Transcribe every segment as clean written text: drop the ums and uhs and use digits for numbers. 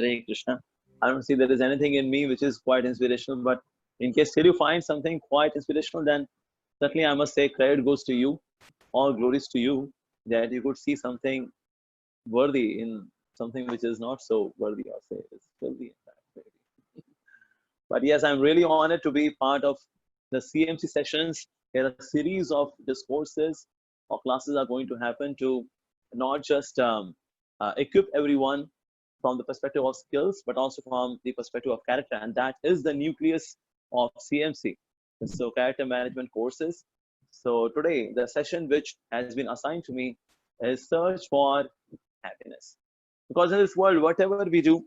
Hare Krishna. I don't see there is anything in me which is quite inspirational, but in case still you find something quite inspirational, then certainly I must say credit goes to you. All glories to you that you could see something worthy in something which is not so worthy, or say is filthy in fact, maybe. But yes, I'm really honored to be part of the CMC sessions. There are a series of discourses or classes are going to happen to not just equip everyone from the perspective of skills, but also from the perspective of character. And that is the nucleus of CMC. So character management courses. So today, the session which has been assigned to me is search for happiness. Because in this world, whatever we do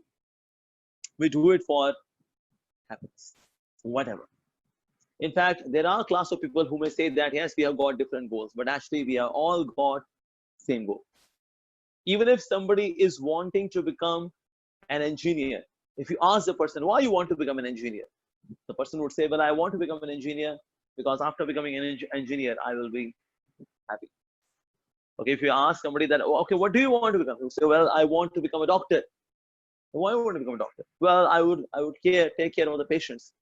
it for happiness, whatever. In fact, there are a class of people who may say that, yes, we have got different goals, but actually we have all got same goal. Even if somebody is wanting to become an engineer, if you ask the person, why you want to become an engineer? The person would say, well, I want to become an engineer because after becoming an engineer, I will be happy. Okay, if you ask somebody that, okay, what do you want to become? You say, well, I want to become a doctor. Why would you want to become a doctor? Well, I would take care of the patients.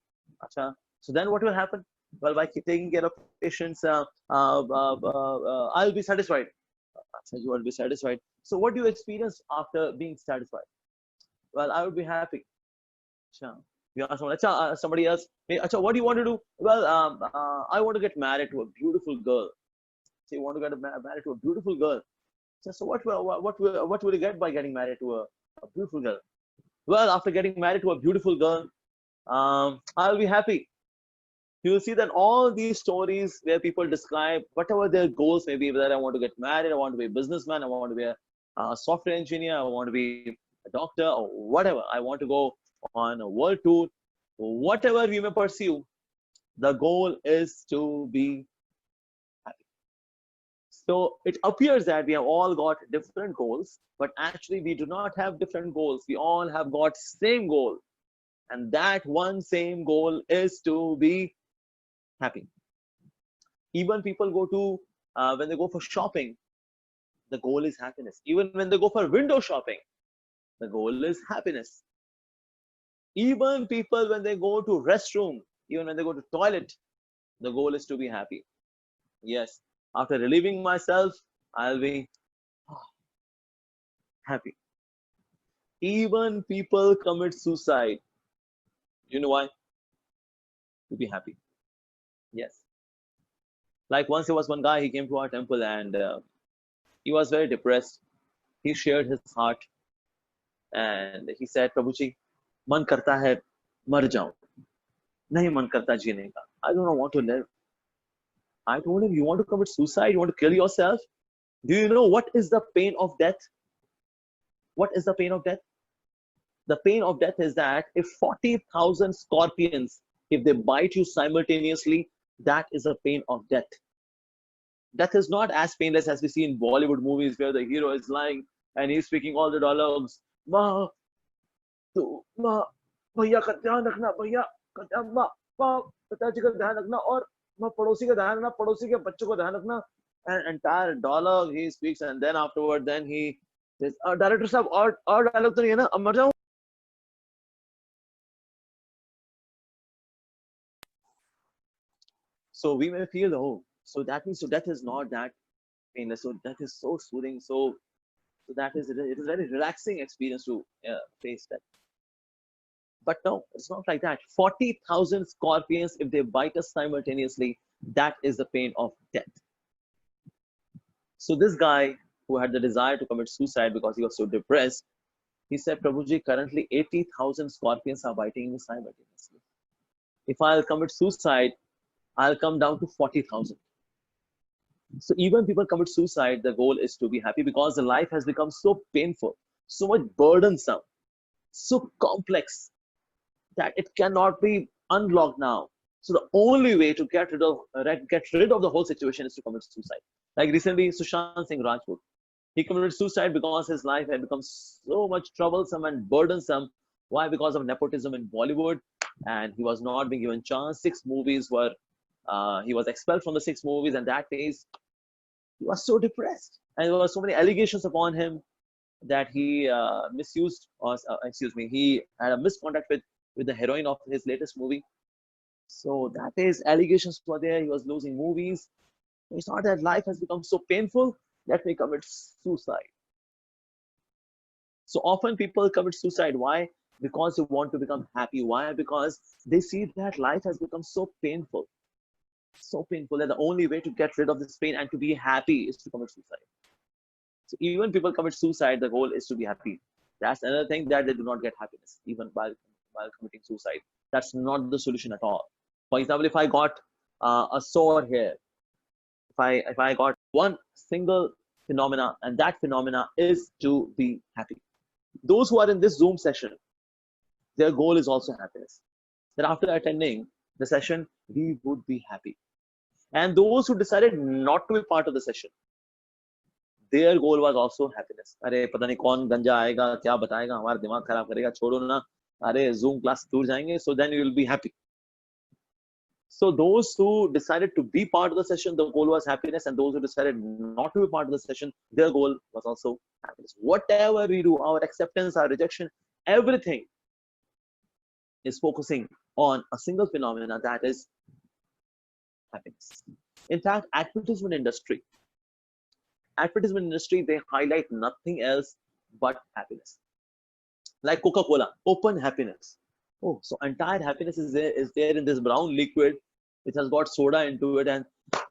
Achha. So then what will happen? Well, by taking care of patients, I'll be satisfied. Achha, you will be satisfied. So what do you experience after being satisfied? Well, I would be happy. Achha. You ask somebody else, hey, achha, what do you want to do? Well, I want to get married to a beautiful girl. So you want to get married to a beautiful girl. So what will you get by getting married to a beautiful girl? Well, after getting married to a beautiful girl, I'll be happy. You will see that all these stories where people describe whatever their goals may be, whether I want to get married, I want to be a businessman, I want to be a software engineer, I want to be a doctor, or whatever. I want to go on a world tour. Whatever we may pursue, the goal is to be happy. So it appears that we have all got different goals, but actually we do not have different goals. We all have got same goal. And that one same goal is to be happy. Even people go to, when they go for shopping, the goal is happiness. Even when they go for window shopping, the goal is happiness. Even people when they go to restroom, even when they go to toilet, the goal is to be happy. Yes, after relieving myself, I'll be happy. Even people commit suicide. You know why? To be happy. Yes. Like once there was one guy, he came to our temple and he was very depressed. He shared his heart and he said, Prabhuji, man karta hai mar jaun. Nahi man karta jeene ka. I don't want to live. I told him, you want to commit suicide? You want to kill yourself? Do you know what is the pain of death? What is the pain of death? The pain of death is that if 40,000 scorpions, if they bite you simultaneously, that is the pain of death. Death is not as painless as we see in Bollywood movies where the hero is lying and he's speaking all the dialogues. Ma, tu, ma, bhaiya ka dhyan rakhna, bhaiya ka dhyan, ma, pitaji ka dhyan rakhna, aur ma padhosi ka dhyan rakhna, padhosi ke bachcho ka dhyan rakhna. An entire dialogue he speaks, and then afterward, then he says, director sahab, aur dialogue to nahi hai na, ab mar jaun. So we may feel, oh, so that means so death is not that painless. So death is so soothing. So that is it is a very relaxing experience to face death. But no, it's not like that. 40,000 scorpions, if they bite us simultaneously, that is the pain of death. So this guy who had the desire to commit suicide because he was so depressed, he said, Prabhuji, currently 80,000 scorpions are biting me simultaneously. If I'll commit suicide, I'll come down to 40,000. So even people commit suicide, the goal is to be happy because the life has become so painful, so much burdensome, so complex that it cannot be unlocked now. So the only way to get rid of the whole situation is to commit suicide. Like recently, Sushant Singh Rajput, he committed suicide because his life had become so much troublesome and burdensome. Why? Because of nepotism in Bollywood, and he was not being given chance. 6 movies were, he was expelled from the 6 movies, and that days he was so depressed, and there were so many allegations upon him. that he misused, or excuse me, he had a misconduct with the heroine of his latest movie. So that is, allegations were there. He was losing movies. He thought that life has become so painful, let me commit suicide. So often people commit suicide. Why? Because they want to become happy. Why? Because they see that life has become so painful that the only way to get rid of this pain and to be happy is to commit suicide. So even people commit suicide, the goal is to be happy. That's another thing, that they do not get happiness even while committing suicide. That's not the solution at all. For example, if I got a sore here, if I got one single phenomena, and that phenomena is to be happy. Those who are in this Zoom session, their goal is also happiness. That after attending the session, we would be happy. And those who decided not to be part of the session, their goal was also happiness. अरे पता नहीं कौन गंजा आएगा, क्या बताएगा, हमारा दिमाग खराब करेगा, छोड़ो ना, अरे Zoom class दूर जाएंगे, so then you will be happy. So those who decided to be part of the session, the goal was happiness, and those who decided not to be part of the session, their goal was also happiness. Whatever we do, our acceptance, our rejection, everything is focusing on a single phenomena, that is happiness. In fact, advertisement industry, they highlight nothing else but happiness. Like Coca-Cola, open happiness. Oh, so entire happiness is there in this brown liquid, which has got soda into it, and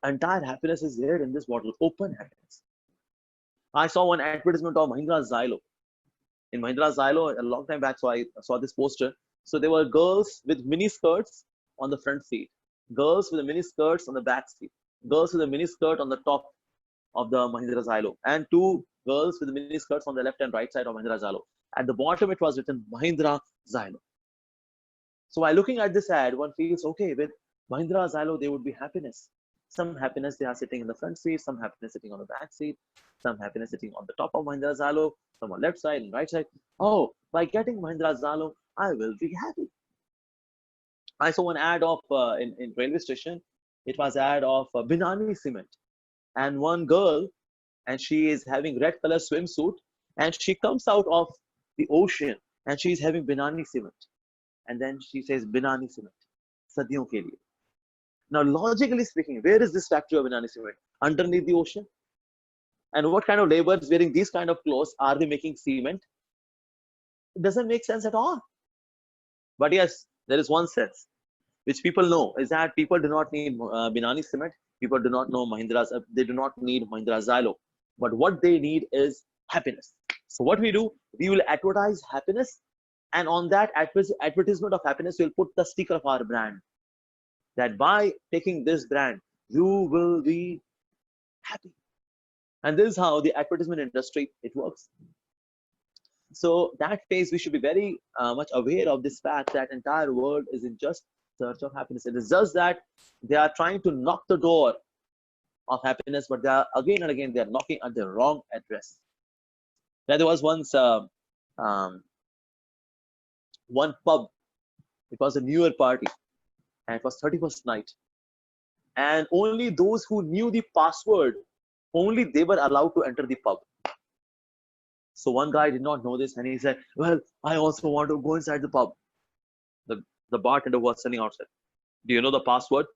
entire happiness is there in this bottle. Open happiness. I saw one advertisement of Mahindra Xylo. In Mahindra Xylo, a long time back, so I saw this poster. So there were girls with mini skirts on the front seat, girls with the mini skirts on the back seat, girls with a mini skirt on the top of the Mahindra Xylo, and two girls with mini skirts on the left and right side of Mahindra Xylo. At the bottom, it was written Mahindra Xylo. So while looking at this ad, one feels, okay, with Mahindra Xylo, there would be happiness. Some happiness, they are sitting in the front seat, some happiness sitting on the back seat, some happiness sitting on the top of Mahindra Xylo, some on left side and right side. Oh, by getting Mahindra Xylo, I will be happy. I saw an ad of in railway station. It was ad of Binani cement, and one girl, and she is having red color swimsuit, and she comes out of the ocean, and she is having Binani cement. And then she says Binani cement, sadiyon ke liye. Now, logically speaking, where is this factory of Binani cement? Underneath the ocean? And what kind of laborers wearing these kind of clothes are they making cement? It doesn't make sense at all. But yes, there is one sense which people know, is that people do not need Binani cement. People do not know Mahindra's. They do not need Mahindra Xylo. But what they need is happiness. So what we do, we will advertise happiness, and on that advertisement of happiness, we'll put the sticker of our brand. That by taking this brand, you will be happy. And this is how the advertisement industry, it works. So that phase, we should be very much aware of this fact that entire world is in just search of happiness. It is just that they are trying to knock the door of happiness, but they are again and again, they are knocking at the wrong address. Now, there was once one pub. It was a New Year party, and it was 31st night. And only those who knew the password, only they were allowed to enter the pub. So one guy did not know this, and he said, well, I also want to go inside the pub. The bartender was standing outside. Do you know the password?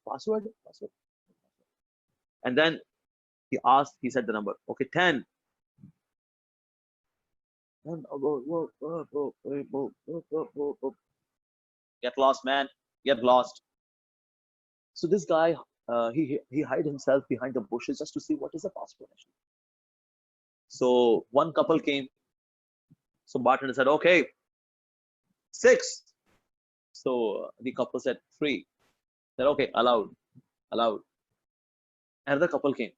Password? And then he said the number. Okay, 10. Get lost, man. Get lost. So this guy, he hid himself behind the bushes just to see what is the password. So one couple came. So bartender said, okay, 6. So the couple said 3. Said, okay, allowed. Another couple came,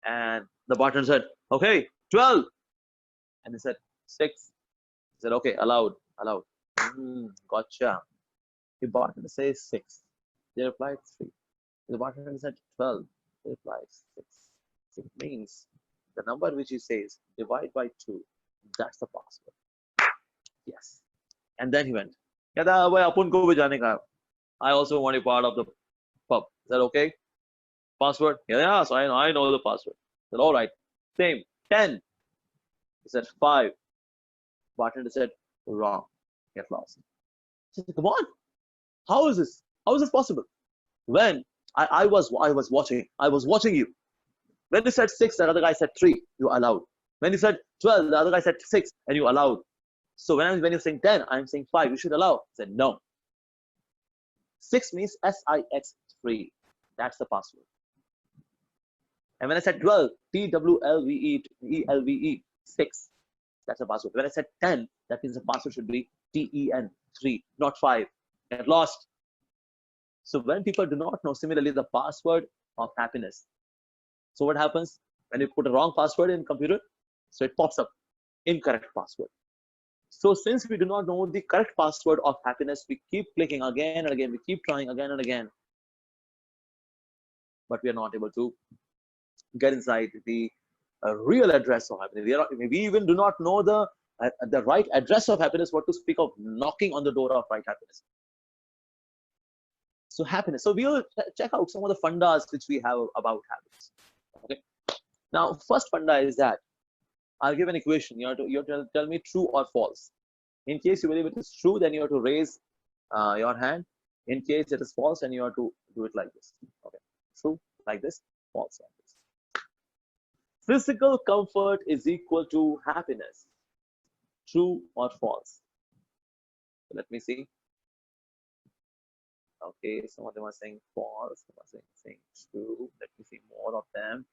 and the bartender said, okay, 12. And he said 6. He said, okay, allowed. Gotcha. The bartender says 6. They replied 3. The bartender said 12. They replied 6. It means the number which he says, divide by 2. That's the password. Yes. And then he went. I also want to be part of the pub. Is that okay? Password? Yeah, so I know the password. I said, all right. Same. 10. He said 5. Bartender said, wrong. Get lost. He said, come on. How is this? How is this possible? When I was watching you. When you said 6, the other guy said 3, you allowed. When you said 12, the other guy said 6, and you allowed. So when you're saying 10, I'm saying 5, you should allow. I said, no. 6 means SIX 3. That's the password. And when I said 12, TWLVE 6. That's the password. When I said 10, that means the password should be TEN 3, not 5. Get lost. So when people do not know, similarly, the password of happiness. So what happens when you put a wrong password in computer? So it pops up, incorrect password. So since we do not know the correct password of happiness, we keep clicking again and again. We keep trying again and again. But we are not able to get inside the real address of happiness. We even do not know the right address of happiness, what to speak of knocking on the door of right happiness. So happiness. So we will check out some of the fundas which we have about happiness. Okay. Now, first funda is that I'll give an equation. You have to tell me true or false. In case you believe it is true, then you have to raise your hand. In case it is false, then you have to do it like this. Okay. True like this, false like this. Physical comfort is equal to happiness. True or false? So let me see. Okay, some of them are saying false, some are saying true. Let me see more of them.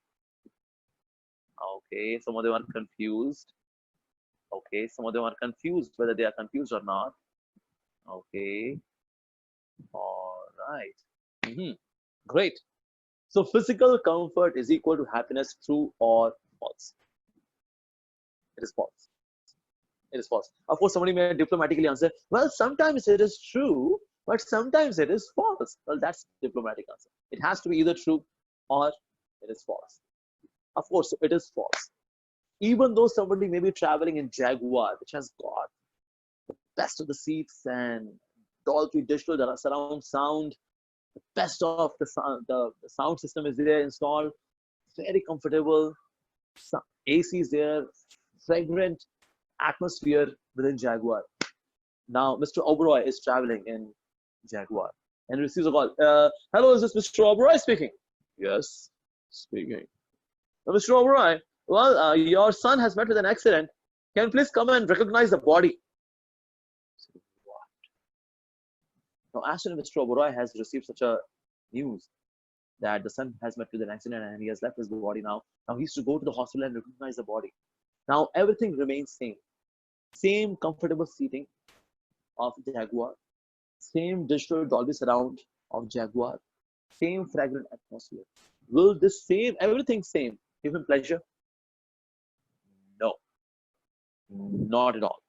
Okay, some of them are confused. Okay, some of them are confused whether they are confused or not. Okay, all right. Great. So physical comfort is equal to happiness, true or false? It is false. It is false. Of course, somebody may diplomatically answer, well, sometimes it is true, but sometimes it is false. Well, that's diplomatic answer. It has to be either true or it is false. Of course, it is false. Even though somebody may be traveling in Jaguar, which has got the best of the seats and Dolby Digital surround sound, the best of the sound system is there installed, very comfortable, AC is there, fragrant atmosphere within Jaguar. Now, Mr. Oberoi is traveling in Jaguar and receives a call. Hello, is this Mr. Oberoi speaking? Yes, speaking. Mr. Oberoi, well, your son has met with an accident. Can you please come and recognize the body? What? Now, as soon as Mr. Oberoi has received such a news that the son has met with an accident and he has left his body now he has to go to the hospital and recognize the body. Now, everything remains same. Same comfortable seating of Jaguar, same digital Dolby surround of Jaguar, same fragrant atmosphere. Will this same, everything same, give him pleasure? No, not at all.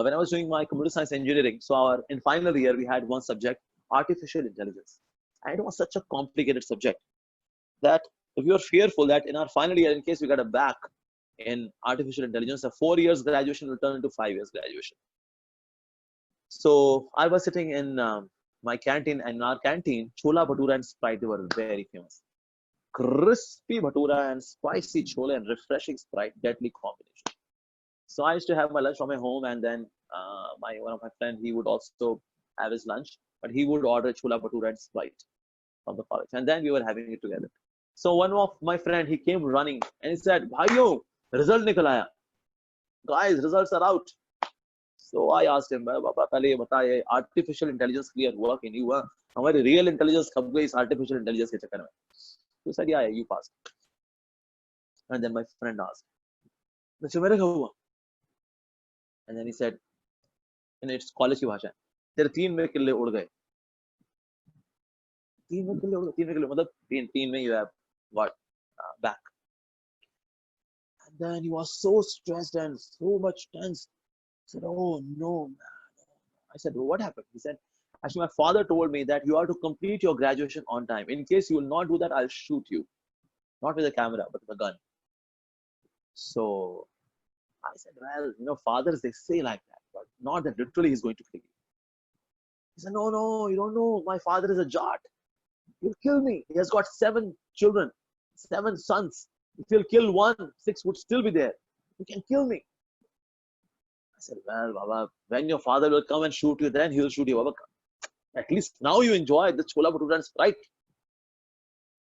When I was doing my computer science engineering, so in final year, we had one subject, artificial intelligence. And it was such a complicated subject that if you're fearful that in our final year, in case we got a back in artificial intelligence, a 4 years graduation will turn into 5 years graduation. So I was sitting in my canteen, and in our canteen, chola bhatura and Sprite, they were very famous. Crispy bhatura and spicy chola and refreshing Sprite, deadly combination. So I used to have my lunch from my home, and then one of my friends, he would also have his lunch, but he would order chola bhatura and Sprite from the college, and then we were having it together. So one of my friend, he came running and he said, "Bhaiyo, result nikal aaya. Guys, results are out." So I asked him, "Baba, pehle ye bataye, artificial intelligence clear हुआ कि नहीं हुआ? हमारी real intelligence कब गई इस artificial intelligence के चक्कर में?" So he said, "Yeah, you passed." And then my friend asked, "अच्छा मेरे क्या हुआ?" And then he said, in its college की भाषा, तेरे 3 में किल्ले उड़ गए. 3 में किल्ले उड़ गए, 3 में किल्ले मतलब 3 में you have got back. And then he was so stressed and so much tense. He said, "Oh no, man." I said, "Well, what happened?" He said, "Actually, my father told me that you have to complete your graduation on time. In case you will not do that, I'll shoot you. Not with a camera, but with a gun." So I said, "Well, fathers, they say like that, but not that literally he's going to kill you." He said, No, you don't know. My father is a Jat. He'll kill me. He has got 7 children, 7 sons. If you'll kill one, six would still be there. You can kill me. I said, well, Baba, when your father will come and shoot you, then he will shoot you. Baba, at least now you enjoy the chola bhatura and Sprite.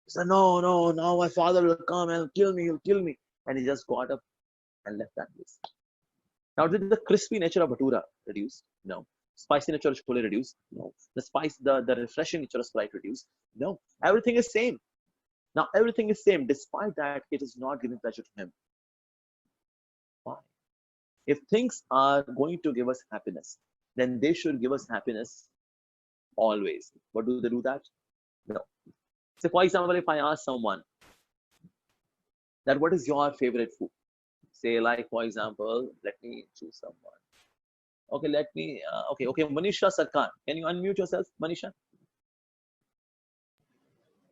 He said, no, no, now my father will come and kill me, he'll kill me. And he just got up and left that place. Now, did the crispy nature of bhatura reduce? No. Spicy nature of chole reduce? No. The refreshing nature of Sprite reduce? No. Everything is same. Now, everything is same. Despite that, it is not giving pleasure to him. Why? If things are going to give us happiness, then they should give us happiness always. But do they do that? No. So, for example, if I ask someone that what is your favorite food? Say, like, for example, let me choose someone. Okay, let me, okay, Manisha Sarkar. Can you unmute yourself, Manisha?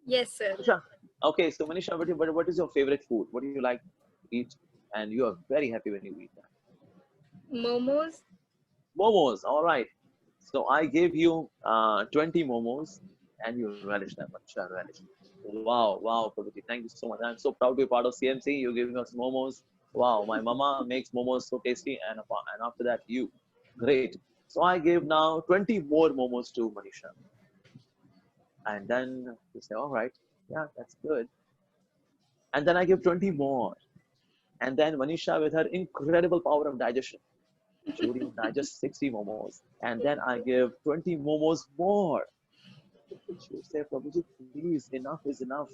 Yes, sir. Manisha. Okay, so Manisha, what is your favorite food? What do you like to eat? And you are very happy when you eat that. Momos. Momos, all right. So I gave you 20 momos and you relish them. Manisha, relish. Wow, wow, Prabhuji, thank you so much. I'm so proud to be part of CMC. You're giving us momos. Wow, my mama makes momos so tasty, and after that, you. Great. So I gave now 20 more momos to Manisha. And then you say, all right, yeah, that's good. And then I give 20 more. And then Manisha, with her incredible power of digestion, she would even digest 60 momos. And then I give 20 momos more. She would say, Prabhuji, please, enough is enough.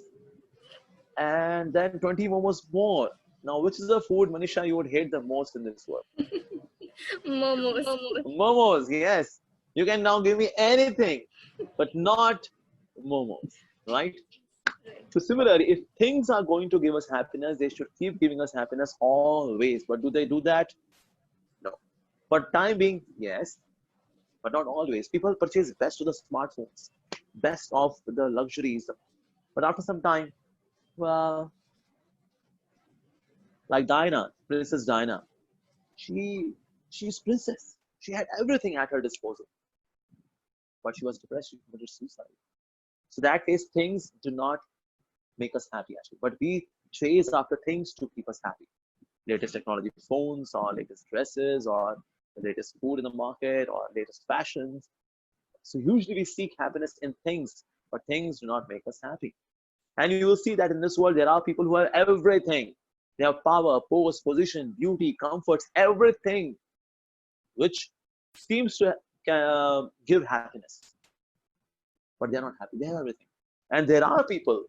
And then 20 momos more. Now, which is the food, Manisha, you would hate the most in this world? Momos. Momos, yes. You can now give me anything, but not momos, right? So similarly, if things are going to give us happiness, they should keep giving us happiness always. But do they do that? No. For time being, yes, but not always. People purchase best of the smartphones, best of the luxuries. But after some time, well, like Diana, Princess Diana, she she's princess. She had everything at her disposal, but she was depressed. She committed suicide. So that case, things do not make us happy actually, but we chase after things to keep us happy. Latest technology phones, or latest dresses, or the latest food in the market, or latest fashions. So usually we seek happiness in things, but things do not make us happy. And you will see that in this world, there are people who have everything. They have power, post, position, beauty, comforts, everything, which seems to give happiness. But they're not happy. They have everything. And there are people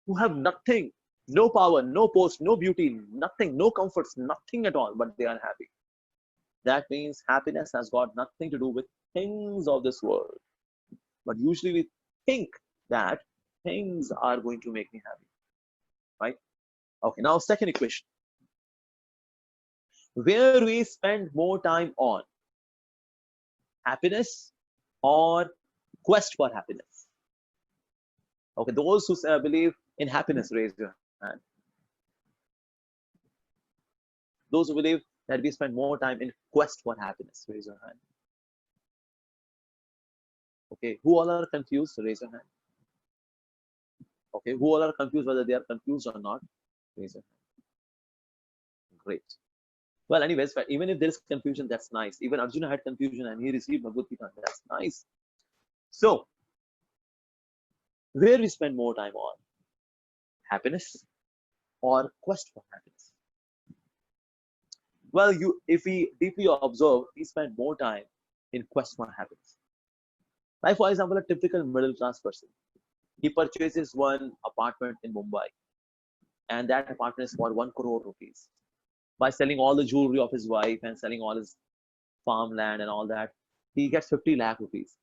who have nothing, no power, no post, no beauty, nothing, no comforts, nothing at all, but they are happy. That means happiness has got nothing to do with things of this world. But usually we think that things are going to make me happy, right? Okay, now second equation. Where we spend more time on happiness or quest for happiness? Okay, those who believe in happiness, raise your hand. Those who believe that we spend more time in quest for happiness, raise your hand. Okay, who all are confused, raise your hand. Okay, who all are confused, whether they are confused or not, raise your hand. Great. Well, anyways, but even if there is confusion, that's nice. Even Arjuna had confusion and he received Bhagavad Gita. That's nice. So, where we spend more time on happiness or quest for happiness? Well, if we deeply observe, we spend more time in quest for happiness. Like, for example, a typical middle class person, he purchases one apartment in Mumbai, and that apartment is for 1 crore rupees. By selling all the jewelry of his wife and selling all his farmland and all that, he gets 50 lakh rupees.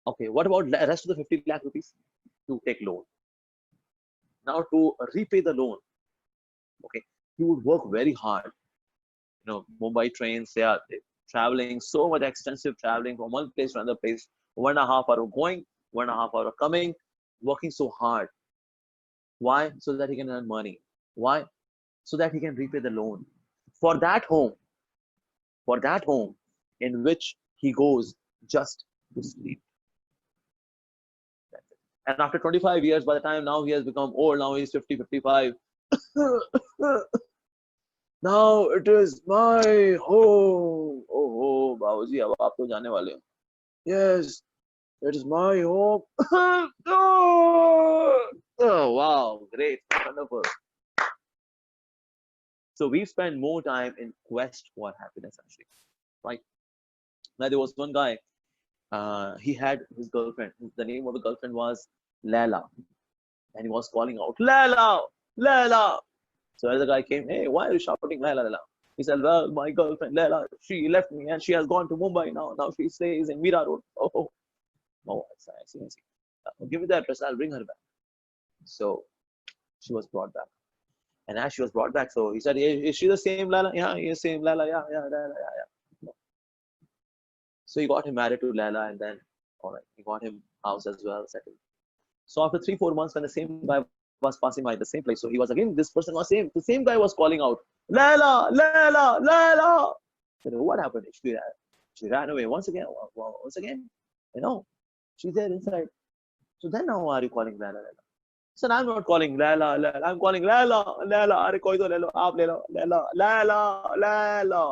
Okay, what about the rest of the 50 lakh rupees? To take loan. Now, to repay the loan, okay, he would work very hard. You know, Mumbai trains, they're traveling, so much extensive traveling from one place to another place, 1.5 hour going, 1.5 hour coming, working so hard. Why? So that he can earn money. Why? So that he can repay the loan. For that home in which he goes just to sleep. And after 25 years, by the time now he has become old, now he's 50, 55, Now it is my home. Oh, बाबूजी अब आप तो जाने वाले हो. Yes, it is my home. Oh, wow, great, wonderful. So we spend more time in quest for happiness, actually, right? Now there was one guy. He had his girlfriend. The name of the girlfriend was Layla, and he was calling out, "Layla, Layla." So as the guy came, "Hey, why are you shouting, Layla, Layla?" He said, "Well, my girlfriend Layla, she left me and she has gone to Mumbai now. Now she stays in Mira Road." Oh, I see, I see. Give me the address. I'll bring her back. So she was brought back. And as she was brought back, so he said, "Is she the same Lala?" "Yeah, yes, same Lala. Yeah, yeah, Lala, yeah." So he got him married to Lala, and then, all right, he got him house as well, settled. So after 3, 4 months, when the same guy was passing by the same place, so he was again, this person was same, the same guy was calling out, "Lala, Lala, Lala." I said, "What happened?" She ran away once again. Once again, you know, she's there inside. So then now, why are you calling Lala, Lala? Sir, I'm not calling Lala, Lala. I'm calling Lala, Lala. Are koi to le lo, aap le lo, Lala, Lala, Lala.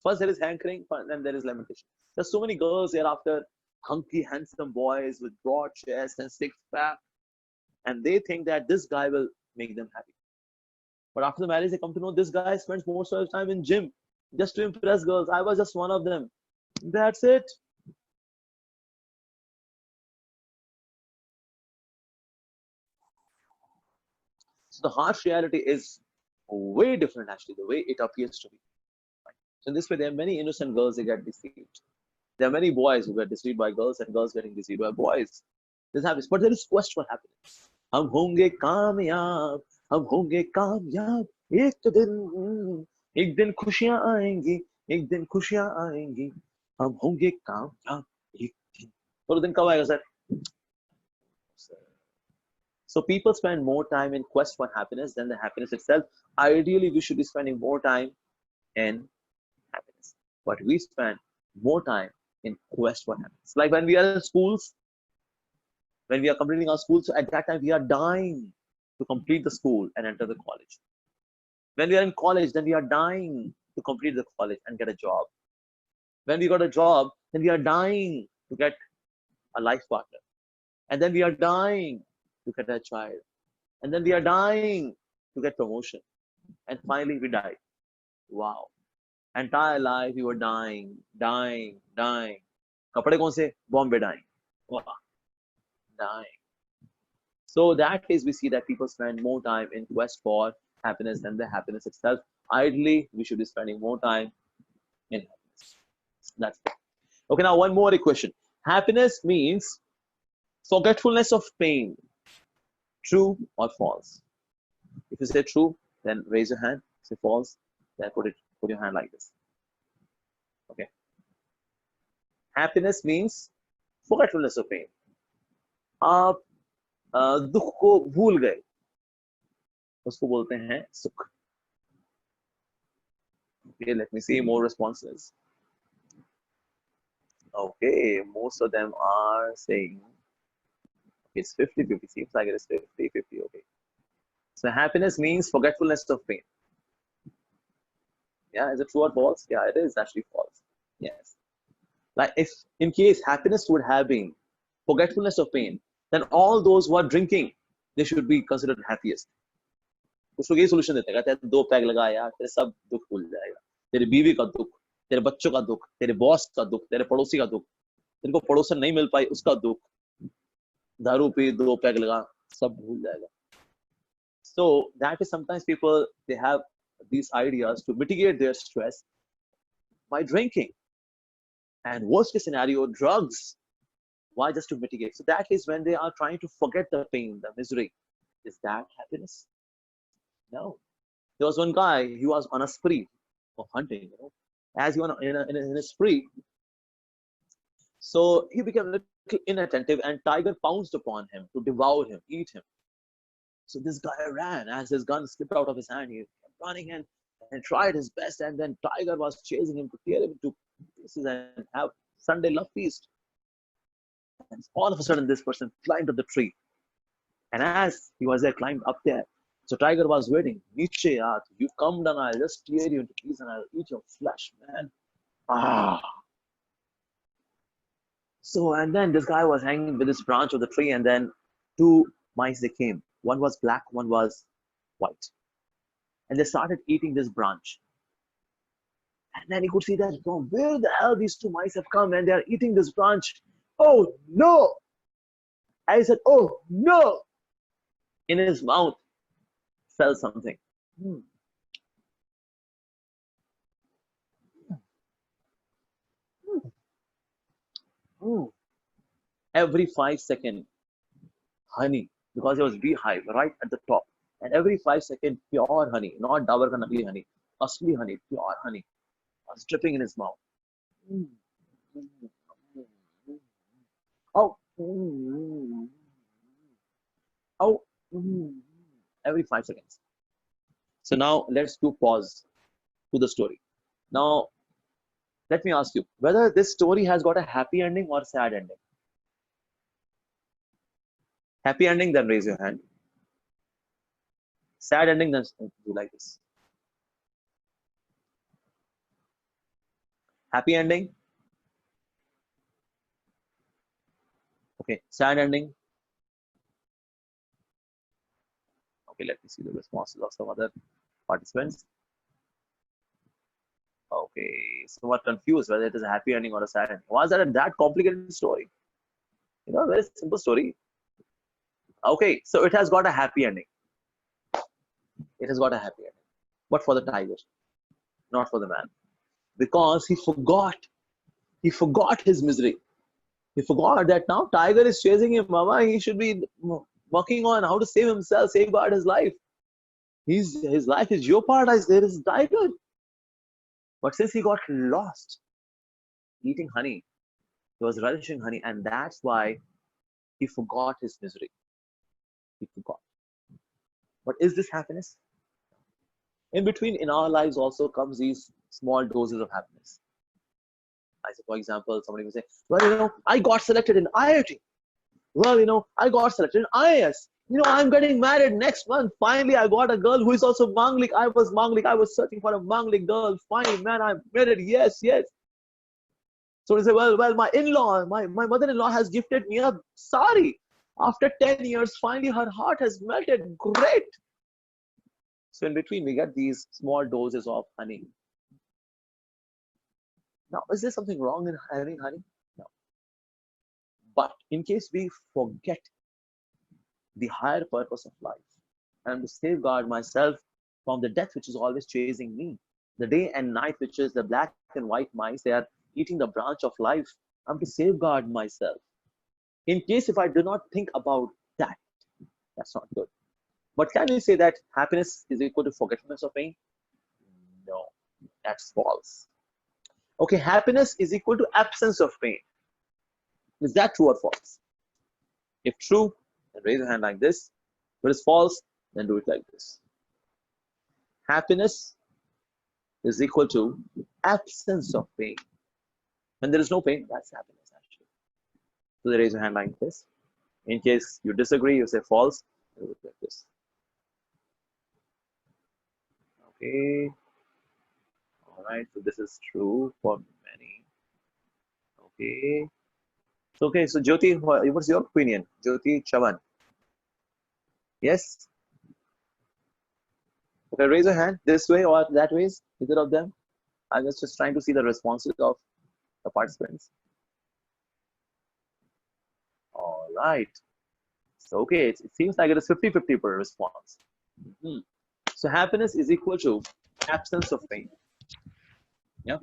First there is hankering, then there is lamentation. There's so many girls hereafter, hunky, handsome boys with broad chest and six pack, and they think that this guy will make them happy. But after the marriage, they come to know this guy spends most of his time in gym just to impress girls. I was just one of them. That's it. So the harsh reality is way different, actually, the way it appears to be. So in this way, there are many innocent girls that get deceived. There are many boys who get deceived by girls and girls getting deceived by boys. This happens, but there is quest for happiness. हम होंगे कामयाब, हम होंगे कामयाब, एक दिन खुशियां आएंगी, एक दिन खुशियां आएंगी, हम होंगे कामयाब, एक दिन. तो दिन कब आएगा sir? So people spend more time in quest for happiness than the happiness itself. Ideally, we should be spending more time in happiness, but we spend more time in quest for happiness. Like when we are in schools, when we are completing our school, so at that time we are dying to complete the school and enter the college. When we are in college, then we are dying to complete the college and get a job. When we got a job, then we are dying to get a life partner. And then we are dying to get a child. And then we are dying to get promotion. And finally we die. Wow. Entire life we were dying, dying, dying. कपड़े कौन से? Bombay dying. Wow. Dying. So that is, we see that people spend more time in quest for happiness than the happiness itself. Ideally, we should be spending more time in happiness. That's it. Okay, now one more question. Happiness means forgetfulness of pain. True or false? If you say true, then raise your hand. Say false, then put your hand like this. Okay. Happiness means forgetfulness of pain. आप दुख को भूल गए, उसको बोलते हैं सुख. Okay, let me see more responses. Okay, most of them are saying it's 50-50. Seems like it is 50-50. Okay. So happiness means forgetfulness of pain. Yeah, is it true or false? Yeah, it is actually false. Yes. Like if in case happiness would have been forgetfulness of pain, then all those who are drinking, they should be considered happiest. कुछ लोग यही solution देते हैं, कहते हैं 2 peg लगा यार, तेरे सब दुख भूल जाएगा. तेरी बीवी का दुख, तेरे बच्चों का दुख, तेरे बॉस का दुख, तेरे पड़ोसी का दुख, तेरे को पड़ोसन नहीं मिल पाई उसका दुख, दारू पी 2 पैग लगा, सब भूल जाएगा. So that is sometimes people, they have these ideas to mitigate their stress by drinking, and worst case scenario, drugs. Why? Just to mitigate. So that is when they are trying to forget the pain, the misery. Is that happiness? No. There was one guy, he was on a spree of hunting, as he was in a spree. So he became a little inattentive, and tiger pounced upon him to devour him, eat him. So this guy ran. As his gun slipped out of his hand, he kept running and tried his best, and then tiger was chasing him to tear him into pieces and have Sunday love feast. And all of a sudden, this person climbed up the tree, And as he was there, climbed up there. So tiger was waiting. Niche, you come down, I'll just tear you into pieces and I'll eat your flesh, man. Ah. So, and then this guy was hanging with this branch of the tree, and then two mice they came. One was black, one was white. And they started eating this branch. And then he could see that from where the hell these two mice have come and they are eating this branch. Oh no! I said, oh no! In his mouth fell something. Hmm. Hmm. Every 5 seconds, honey, because there was beehive right at the top. And every 5 seconds, pure honey, not dabar ka nakli honey, asli honey, pure honey, was dripping in his mouth. Mm. Oh, oh, every 5 seconds. So now let's do pause to the story. Now, let me ask you whether this story has got a happy ending or sad ending. Happy ending, then raise your hand. Sad ending, then do like this. Happy ending. Okay, sad ending. Okay, let me see the responses of some other participants. Okay, somewhat confused whether it is a happy ending or a sad ending. Why is that complicated story? You know, very simple story. Okay, so it has got a happy ending. It has got a happy ending. But for the tiger, not for the man. Because he forgot his misery. He forgot that now tiger is chasing him. Mama, he should be working on how to save himself, safeguard his life. His life is jeopardized. There is tiger. But since he got lost eating honey, he was relishing honey, and that's why he forgot his misery. He forgot. But is this happiness? In between, in our lives also comes these small doses of happiness. I say, for example, somebody will say, well, I got selected in IIT. Well, I got selected in IAS. I'm getting married next month. Finally, I got a girl who is also Manglik. I was Manglik. I was searching for a Manglik girl. Fine, man, I'm married. Yes, yes. So they say, well, my in-law, my mother-in-law has gifted me a sari. After 10 years, finally her heart has melted. Great. So in between, we get these small doses of honey. Now, is there something wrong in having honey? No. But in case we forget the higher purpose of life, and to safeguard myself from the death which is always chasing me, the day and night, which is the black and white mice, they are eating the branch of life. I'm to safeguard myself. In case if I do not think about that, that's not good. But can we say that happiness is equal to forgetfulness of pain? No, that's false. Okay, happiness is equal to absence of pain. Is that true or false? If true, then raise your hand like this. If it is false, then do it like this. Happiness is equal to absence of pain. When there is no pain, that's happiness actually. So they raise your hand like this. In case you disagree, you say false, do it like this. Okay. All right, so this is true for many. Okay. Okay, so Jyoti, what's your opinion? Jyoti Chavan. Yes? Okay, raise your hand this way or that way. Either of them. I was just trying to see the responses of the participants. All right. So, okay, it seems like it is 50-50 per response. So, happiness is equal to absence of pain. Yeah.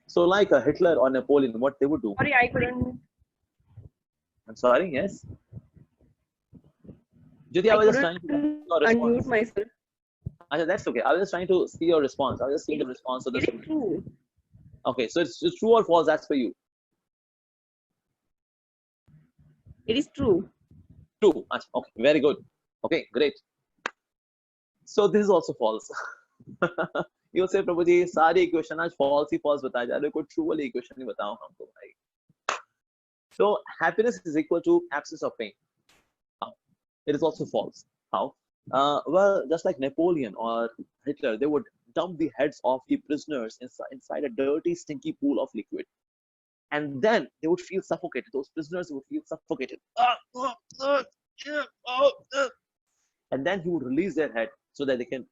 So, like a Hitler or Napoleon, what they would do? Sorry, I couldn't. I'm sorry, yes? Jyoti, I was just trying to unmute myself. That's okay. I was just trying to see your response. I was just seeing the response of the It is true. Okay, so it's true or false? That's for you. It is true. True. Okay, very good. Okay, great. So this is also false. You say, Prabhuji, सारी equation आज false ही false बताया जा रहे कोई true वाली equation नहीं बताओ हमको भाई. So happiness is equal to absence of pain. It is also false. How? Well, just like Napoleon or Hitler, they would dump the heads of the prisoners inside a dirty, stinky pool of liquid. And then they would feel suffocated. Those prisoners would feel suffocated. And then he would release their head so that they can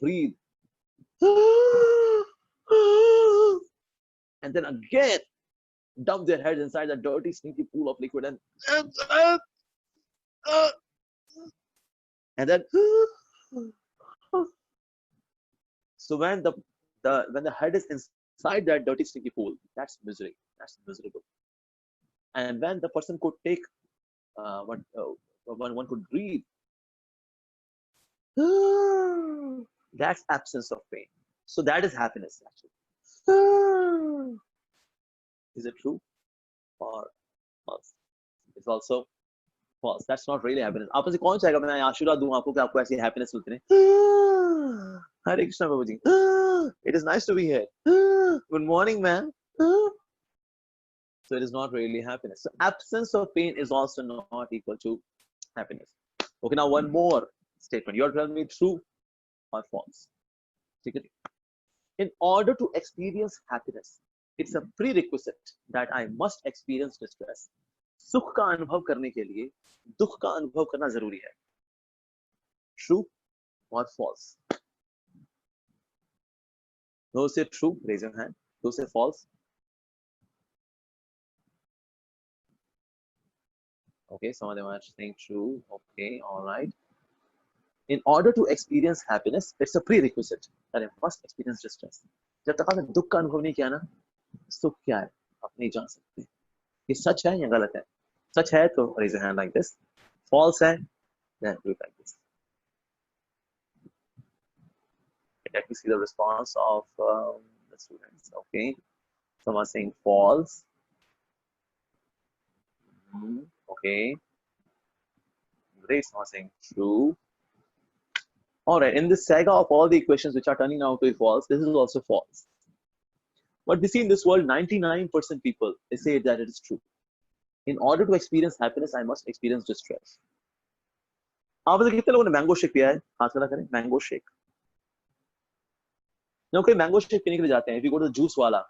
breathe. And then again, dump their heads inside a dirty, stinky pool of liquid and then so when the head is inside that dirty, stinky pool, that's misery. That's miserable. And when the person could take one could breathe, that's absence of pain. So that is happiness actually. Is it true or false? It's also false. That's not really happiness. आप में से कौन चाहेगा मैं आशीर्वाद दूं आपको कि आपको ऐसी happiness मिलती रहे? Hare Krishna Prabhuji. It is nice to be here. Good morning, man. So it is not really happiness. So absence of pain is also not equal to happiness. Okay, now one more statement. You are telling me true or false. In order to experience happiness, it's a prerequisite that I must experience distress. सुख का अनुभव करने के लिए दुख का अनुभव करना जरूरी है. True or false? Those say true, raise your hand. Those say false. Okay, some of them are saying true. Okay, all right. In order to experience happiness, it's a prerequisite that I must experience distress. जब तक आपने दुख का अनुभव नहीं किया ना, सुख क्या है आप नहीं जान सकते. ये सच है या गलत है? सच है तो raise your hand like this. False है, then do it like this. Let me see the response of the students. Okay, some are saying false. Okay, great. Some are saying true. All right, in this saga of all the equations which are turning out to be false, this is also false. But we see in this world, 99% people, they say that it is true. In order to experience happiness, I must experience distress. आप में से कितने लोगों ने mango shake पिया है? हाथ खड़ा करें. Mango shake. Now, okay, mango shake पीने के लिए जाते हैं. If you go to the juice वाला,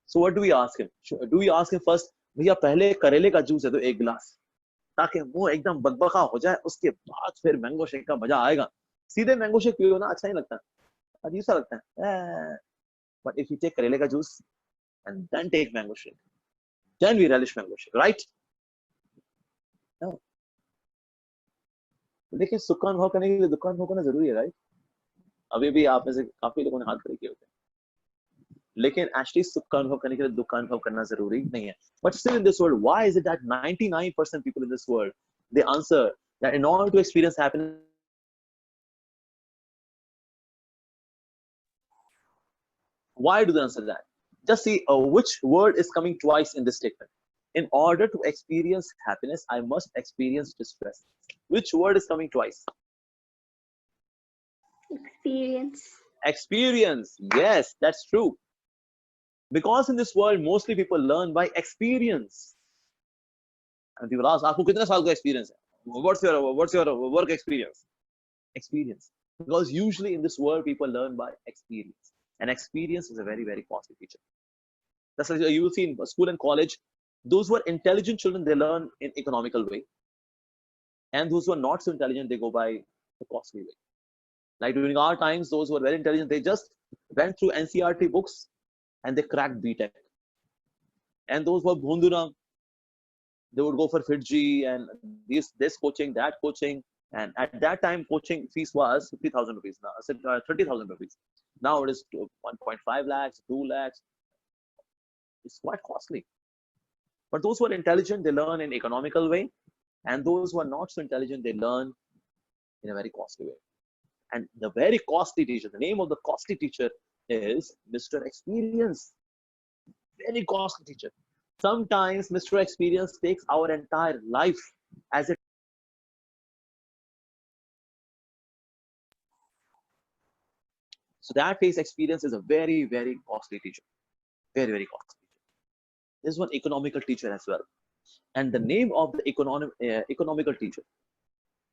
so what do we ask him? Do we ask him first, भैया पहले करेले का जूस है तो एक गिलास, ताकि मुंह एकदम बकबका हो जाए, उसके बाद फिर मैंगो शेक का मजा आएगा. सीधे मैंगो शेक पियो ना, अच्छा नहीं लगता, अजीब सा लगता है. But if you take करेले का juice and then take mango shake, then we relish mango shake, right? No. लेकिन सुख का अनुभव करने के लिए दुख का अनुभव करना जरूरी है, राइट? अभी भी आप में से काफी लोगों ने हाथ खड़े किए होते हैं. लेकिन एक्चुअली सुख का अनुभव करने के लिए दुख का अनुभव करना जरूरी नहीं है. But still in this world, why is it that 99% people in this world, they answer that in order to experience happiness, why do they answer that? Just see which word is coming twice in this statement. In order to experience happiness, I must experience distress. Which word is coming twice? Experience. Experience. Yes, that's true. Because in this world, mostly people learn by experience. And people ask, "Aapko kitne saal ka experience hai? What's your work experience?" Experience. Because usually in this world, people learn by experience. And experience is a very, very costly teacher. That's why you will see in school and college, those who are intelligent children, they learn in economical way. And those who are not so intelligent, they go by the costly way. Like during our times, those who are very intelligent, they just went through NCRT books and they cracked BTech. And those who are bhunduna, they would go for Fiji and this coaching, that coaching. And at that time, coaching fees was 50,000 rupees. Now, 30,000 rupees. Now it is 1.5 lakhs, 2 lakhs. It's quite costly. But those who are intelligent, they learn in economical way. And those who are not so intelligent, they learn in a very costly way. And the very costly teacher, the name of the costly teacher is Mr. Experience. Very costly teacher. Sometimes Mr. Experience takes our entire life as a so that phase experience is a very, very costly teacher. Very, very costly. This is one economical teacher as well. And the name of the economical teacher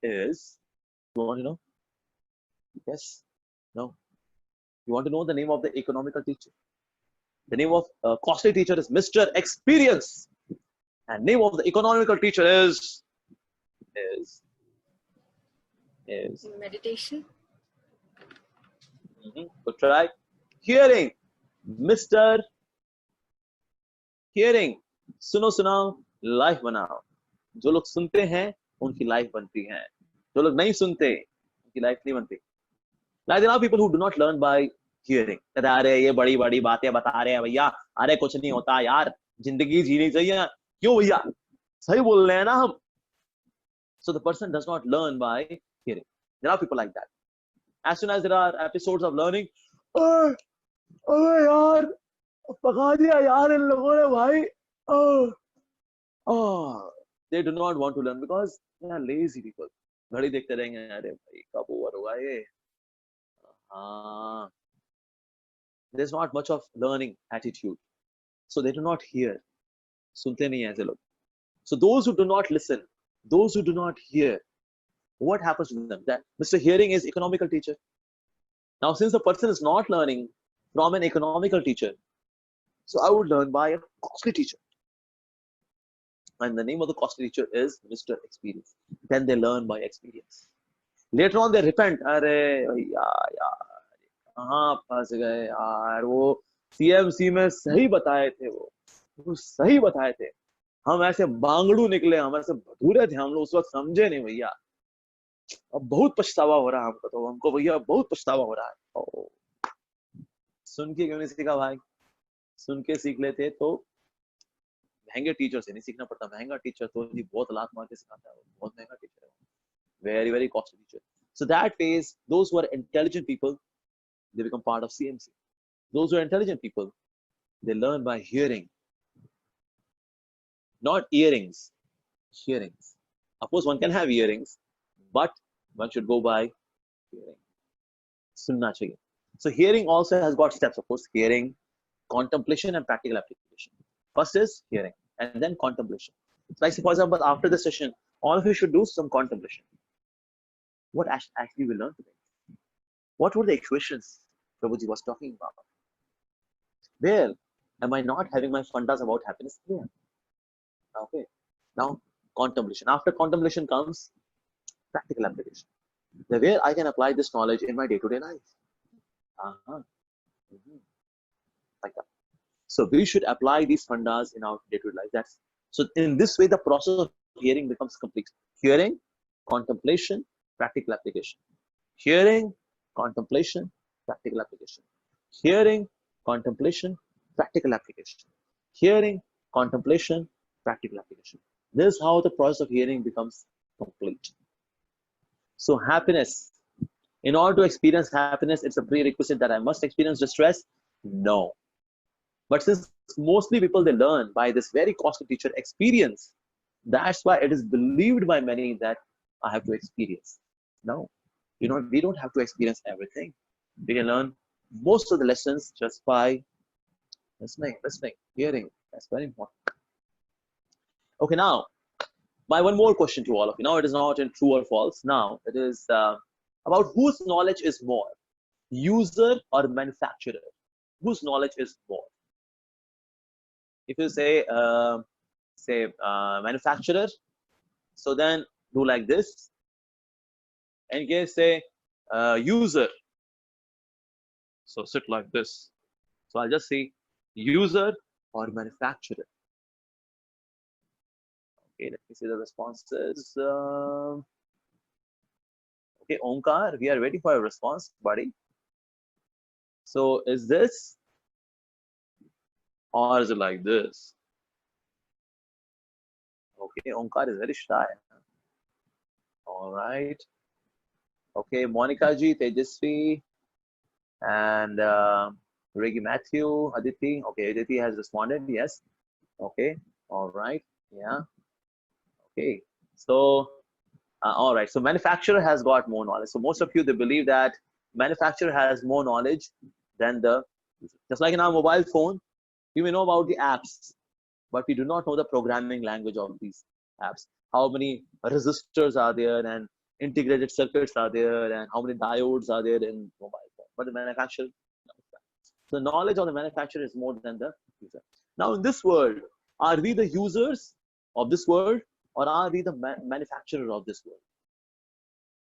is, you want to know? Yes? No? You want to know the name of the economical teacher? The name of costly teacher is Mr. Experience. And name of the economical teacher is Meditation. Good try. Hearing. Mr. Hearing. सुनो सुनाओ life बनाओ. जो लोग सुनते हैं उनकी life बनती है. जो लोग नहीं सुनते उनकी लाइफ नहीं बनती. Like there are people who do not learn by hearing. अरे ये बड़ी बड़ी बातें बता रहे हैं भैया. अरे कुछ नहीं होता यार. जिंदगी जीनी चाहिए. क्यों भैया? सही बोल रहे हैं ना हम. So the person does not learn by hearing. There are people like that. As soon as there are episodes of learning, अरे यार पका दिया यार इन लोगों ने भाई. They do not want to learn because they are lazy people. घड़ी देखते रहेंगे. अरे भाई कब ओवर होगा ये. There's not much of learning attitude, so they do not hear. सुनते नहीं हैं ऐसे लोग. So those who do not listen, those who do not hear, what happens to them? That Mr. Hearing is economical teacher. Now, since the person is not learning from an economical teacher, so I would learn by a costly teacher. And the name of the costly teacher is Mr. Experience. Then they learn by experience. Later on, they repent. अरे यार कहाँ फंस गए यार. वो CMC में सही बताए थे. वो सही बताए थे. हम ऐसे बांगड़ू निकले. हम ऐसे भटूरे थे. हम लोग उस वक्त समझे नहीं भैया. अब बहुत पछतावा हो रहा है हमको. तो हमको भैया बहुत पछतावा हो रहा है. सुन के क्यों नहीं सीखा भाई? सुन के सीख लेते तो महंगे टीचर से नहीं सीखना पड़ता. महंगा टीचर तो जी बहुत लात मार के सिखाता है. बहुत महंगा टीचर है. Very, very costly teacher. So that phase, those who are intelligent people, they become part of CMC. Those who are intelligent people, they learn by hearing. Not earrings, hearings. Of course, one can have earrings, but one should go by hearing. Sunna chahiye. So hearing also has got steps, of course. Hearing, contemplation, and practical application. First is hearing, and then contemplation. Like, for example, after the session, all of you should do some contemplation. What actually we learned today? What were the equations Prabhuji was talking about? Where am I not having my fundas about happiness? There. Okay. Now, contemplation. After contemplation comes practical application. Where I can apply this knowledge in my day-to-day life. Like that. So we should apply these fundas in our day-to-day life. So in this way, the process of hearing becomes complete. Hearing, contemplation, practical application. Hearing, contemplation, practical application. Hearing, contemplation, practical application. Hearing, contemplation, practical application. This is how the process of hearing becomes complete. So happiness. In order to experience happiness, it's a prerequisite that I must experience distress? No. But since mostly people, they learn by this very costly teacher experience, that's why it is believed by many that I have to experience. No, we don't have to experience everything. We can learn most of the lessons just by listening, hearing. That's very important. Okay, now, my one more question to all of you. Now, it is not in true or false. Now, it is about whose knowledge is more, user or manufacturer? Whose knowledge is more? If you say, manufacturer, so then do like this. And you say user, so sit like this. So I'll just say user or manufacturer. Okay, let me see the responses. Okay, Omkar, we are waiting for a response, buddy. So is this or is it like this? Okay, Omkar is very shy. All right. Okay, Monica ji, Tejasvi, and Reggie Matthew, Aditi. Okay, Aditi has responded. Yes. Okay. All right. Yeah. Okay. So, all right. So, manufacturer has got more knowledge. So, most of you, they believe that manufacturer has more knowledge than the user. Just like in our mobile phone, we may know about the apps, but we do not know the programming language of these apps. How many resistors are there, and integrated circuits are there and how many diodes are there in mobile phone. But the manufacturer, the knowledge of the manufacturer is more than the user. Now, in this world, are we the users of this world or are we the manufacturer of this world?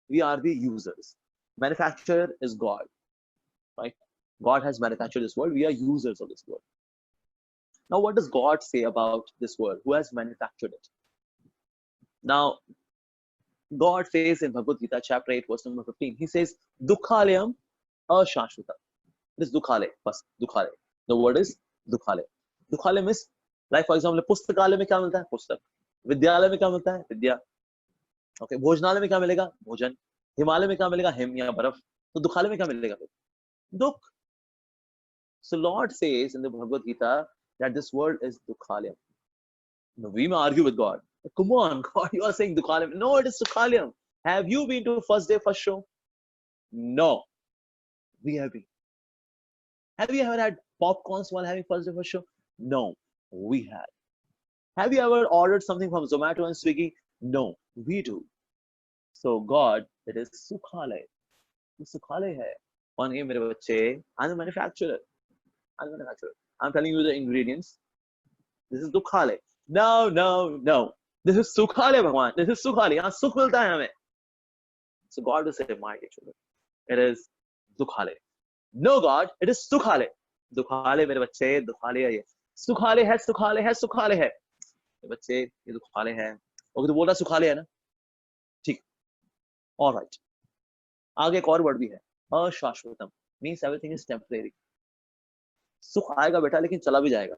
We are the users. Manufacturer is God, right? God has manufactured this world. We are users of this world. Now, what does God say about this world? Who has manufactured it? Now, God says in Bhagavad Gita, chapter 8, verse number 15, He says, Dukhalayam ashashvatam. It is Dukhale, first, Dukhale. The word is Dukhale. Dukhale means, like for example, पुस्तकालय में क्या मिलता है? पुस्तक. विद्यालय में क्या मिलता है? विद्या. Okay, भोजनालय में क्या मिलेगा? भोजन. हिमालय में क्या मिलेगा? हिम या बर्फ. तो दुखालय में क्या मिलेगा? Dukh. So Lord says in the Bhagavad Gita that this world is Dukhalayam. No, we may argue with God. Come on, God, you are saying Dukhalayam. No, it is Sukhalayam. Have you been to first day, first show? No. We have been. Have you ever had popcorns while having first day, first show? No, we had. Have you ever ordered something from Zomato and Swiggy? No, we do. So God, it is Sukhalay. Sukhalay hai. One game, mere bache, I'm a manufacturer. I'm telling you the ingredients. This is Dukhalay. No. This is Sukhalay, Bhagwan. This is Sukhalay. Yahan sukh milta hai hame. So God will say, my dear children, it is Dukhalay. No, God, it is Sukhalay. Dukhalay, mere bache, Dukhalay hai ye. Sukhalay hai, Sukhalay hai, Sukhalay hai. Mere bache, ye Dukhalay hai. Okay, तो बोल रहा Sukhalay है ना? ठीक. All right. आगे एक और word भी है. अशाश्वतम. Means everything is temporary. सुख आएगा बेटा लेकिन चला भी जाएगा.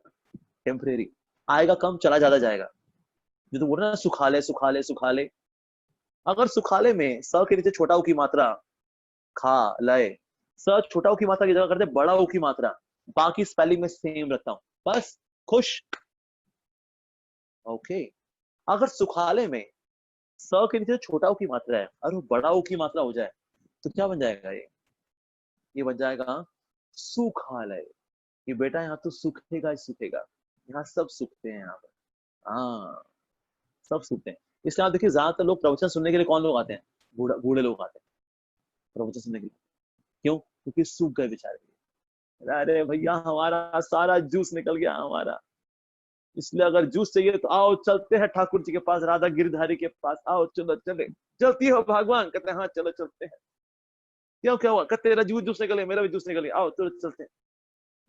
Temporary. आएगा कम, चला ज्यादा जाएगा. जो तो बोल रहा है सुखाले, सुखाले, सुखाले. अगर सुखाले में स के नीचे छोटा उ की मात्रा खा लय, स छोटा उ की मात्रा की जगह करते बड़ा उ की मात्रा, बाकी स्पेलिंग में सेम रखता हूं, बस खुश. ओके. अगर सुखाले में स के नीचे छोटा उ की मात्रा है और वो बड़ा उ की मात्रा हो जाए तो क्या बन जाएगा? ये बन जाएगा सुखालय. कि बेटा यहाँ तो सूखेगा ही सूखेगा. यहाँ सब सूखते हैं. यहाँ पर हाँ सब सूखते हैं. इसके बाद देखिए ज्यादातर लोग प्रवचन सुनने के लिए कौन लोग आते हैं? बूढ़े लोग आते हैं प्रवचन सुनने के लिए. क्यों? क्योंकि सूख गए बेचारे. अरे भैया हमारा सारा जूस निकल गया हमारा, इसलिए अगर जूस चाहिए तो आओ चलते हैं ठाकुर जी के पास, राधा गिरधारी के पास. आओ चलो चले. चलती हो भगवान? कहते हैं हाँ चलो चलते हैं. क्यों क्या हुआ? कहते तेरा जूस निकल गया, मेरा भी जूस निकल गया, आओ चलो चलते हैं.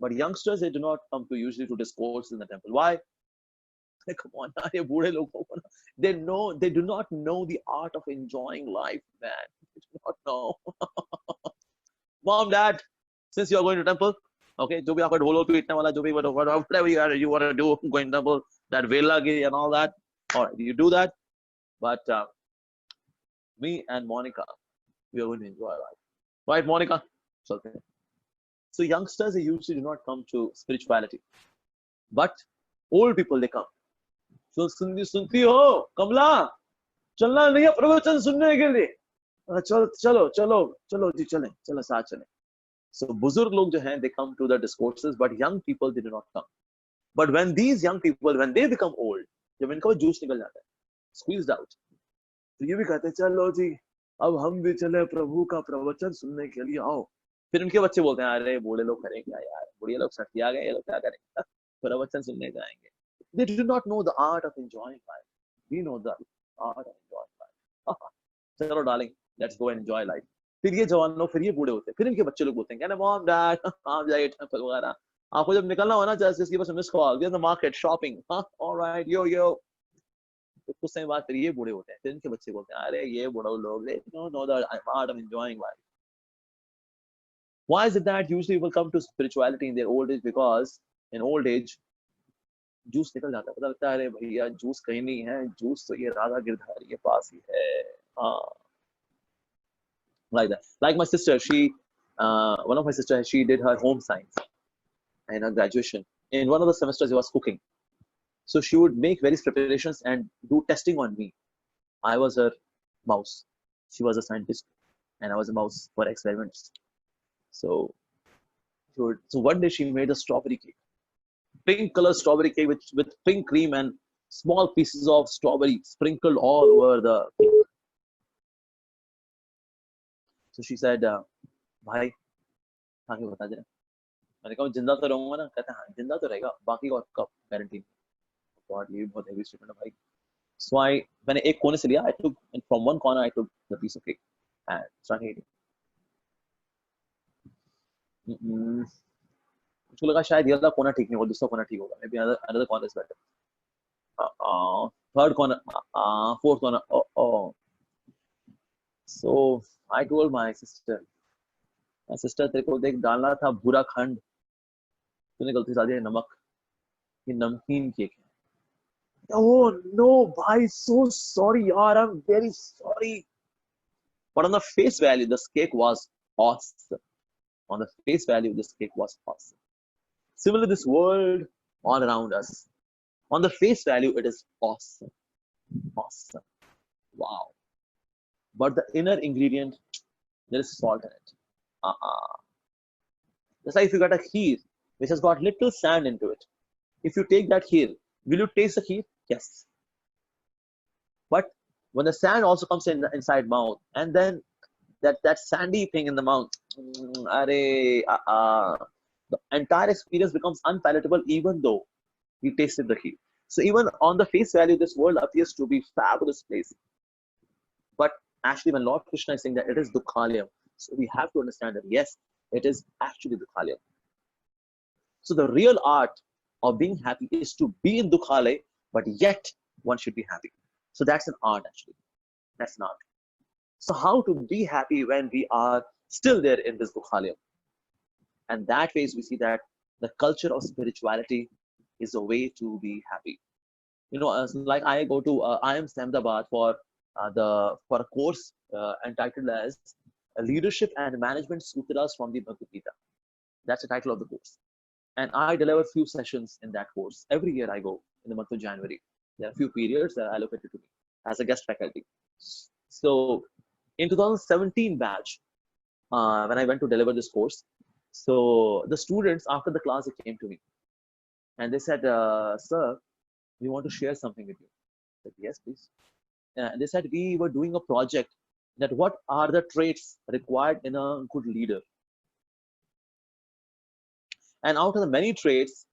But youngsters, they do not come to usually to discourse in the temple. Why? Come on, ये बूढ़े लोगों को ना, they do not know the art of enjoying life, man. They do not know. Mom, Dad, since you are going to temple, okay, जो भी आपका ढोलो पीटने वाला, जो भी whatever you want to do, going to temple, that velagi and all that, all right, you do that. But me and Monica, we are going to enjoy life, right, Monica? So youngsters, they usually do not come to spirituality, but old people, they come. So सुनती हो कमला, चलना नहीं है प्रवचन सुनने के लिए? चलो जी चलो साथ चलें. So बुजुर्ग लोग जो हैं, they come to the discourses, but young people, they do not come. But when these young people, when they become old, जब इनका जूस निकल जाता है, squeezed out, तो ये भी कहते हैं चलो जी अब हम भी चले प्रभु का प्रवचन सुनने के लिए, आओ. फिर उनके बच्चे बोलते हैं अरे बूढ़े लोग करें क्या यार, बुढ़िया लोग सठी आ गए, ये लोग क्या करेंगे, प्रवचन सुनने जाएंगे. They do not know the art of enjoying life. We know the art of enjoying life. चलो darling, let's go and enjoy life. फिर ये जवान लोग, फिर ये बूढ़े होते हैं, फिर इनके बच्चे लोग बोलते हैं मॉम डैड आप जाइए टेंपल वगैरह, आपको जब निकलना हो ना जस्ट इसकी बस miss call, we are the market shopping, alright yo. तो कुछ समय बाद फिर ये बूढ़े होते हैं, फिर इनके बच्चे बोलते हैं अरे ये बूढ़े लोग, they don't know the art of enjoying life. Why is it that usually people come to spirituality in their old age? Because in old age juice निकल जाता है, पता लगता है अरे भैया जूस कहीं नहीं है, जूस तो ये राधा गिरधारी के पास ही है. हाँ, like that. Like my sister, one of my sisters, she did her home science and her graduation. In one of the semesters, she was cooking, so she would make various preparations and do testing on me. I was her mouse, she was a scientist, and I was a mouse for experiments. So one day she made a strawberry cake, pink color strawberry cake with pink cream and small pieces of strawberry sprinkled all over the cake. So she said, भाई आगे बता दे. मैंने कहा जिंदा तो रहूंगा ना. कहता हाँ जिंदा तो रहेगा, बाकी और कब गारंटी. गॉड ये बहुत हेवी स्टेटमेंट है भाई. So मैंने एक कोने से लिया. I took, and from one corner I took the piece of cake and started eating. मुझको लगा शायद ये वाला कोना ठीक नहीं होगा, दूसरा कोना ठीक होगा. Maybe another corner is better. Third corner, fourth corner. Oh. So I told my sister, तेरे को देख डालना था बुरा खंड, तूने गलती से डाल दिया नमक. ये नमकीन केक है. Oh no, bhai, so sorry, yaar. I'm very sorry. But on the face value, this cake was awesome. On the face value, this cake was awesome. Similar to this world all around us. On the face value, it is awesome. Awesome. Wow. But the inner ingredient, there is salt in it. Just like if you got a kheer, which has got little sand into it. If you take that kheer, will you taste the kheer? Yes. But when the sand also comes in the inside mouth, and then that sandy thing in the mouth, the entire experience becomes unpalatable even though we tasted the kheer. So even on the face value, this world appears to be fabulous place. But actually, when Lord Krishna is saying that it is Dukhalayam, so we have to understand that yes, it is actually Dukhalayam. So the real art of being happy is to be in Dukhalay, but yet one should be happy. So that's an art actually. That's an art. So how to be happy when we are still there in this Dukhalayam? And that ways we see that the culture of spirituality is a way to be happy. You know, like I go to IIM Ahmedabad for a course entitled as Leadership and Management Sutras from the Bhagavad Gita. That's the title of the course. And I deliver few sessions in that course. Every year I go in the month of January. There are a few periods that are allocated to me as a guest faculty. So in 2017 batch, when I went to deliver this course, so the students after the class, they came to me and they said, sir, we want to share something with you. I said, yes, please. They said, we were doing a project that what are the traits required in a good leader? And out of the many traits,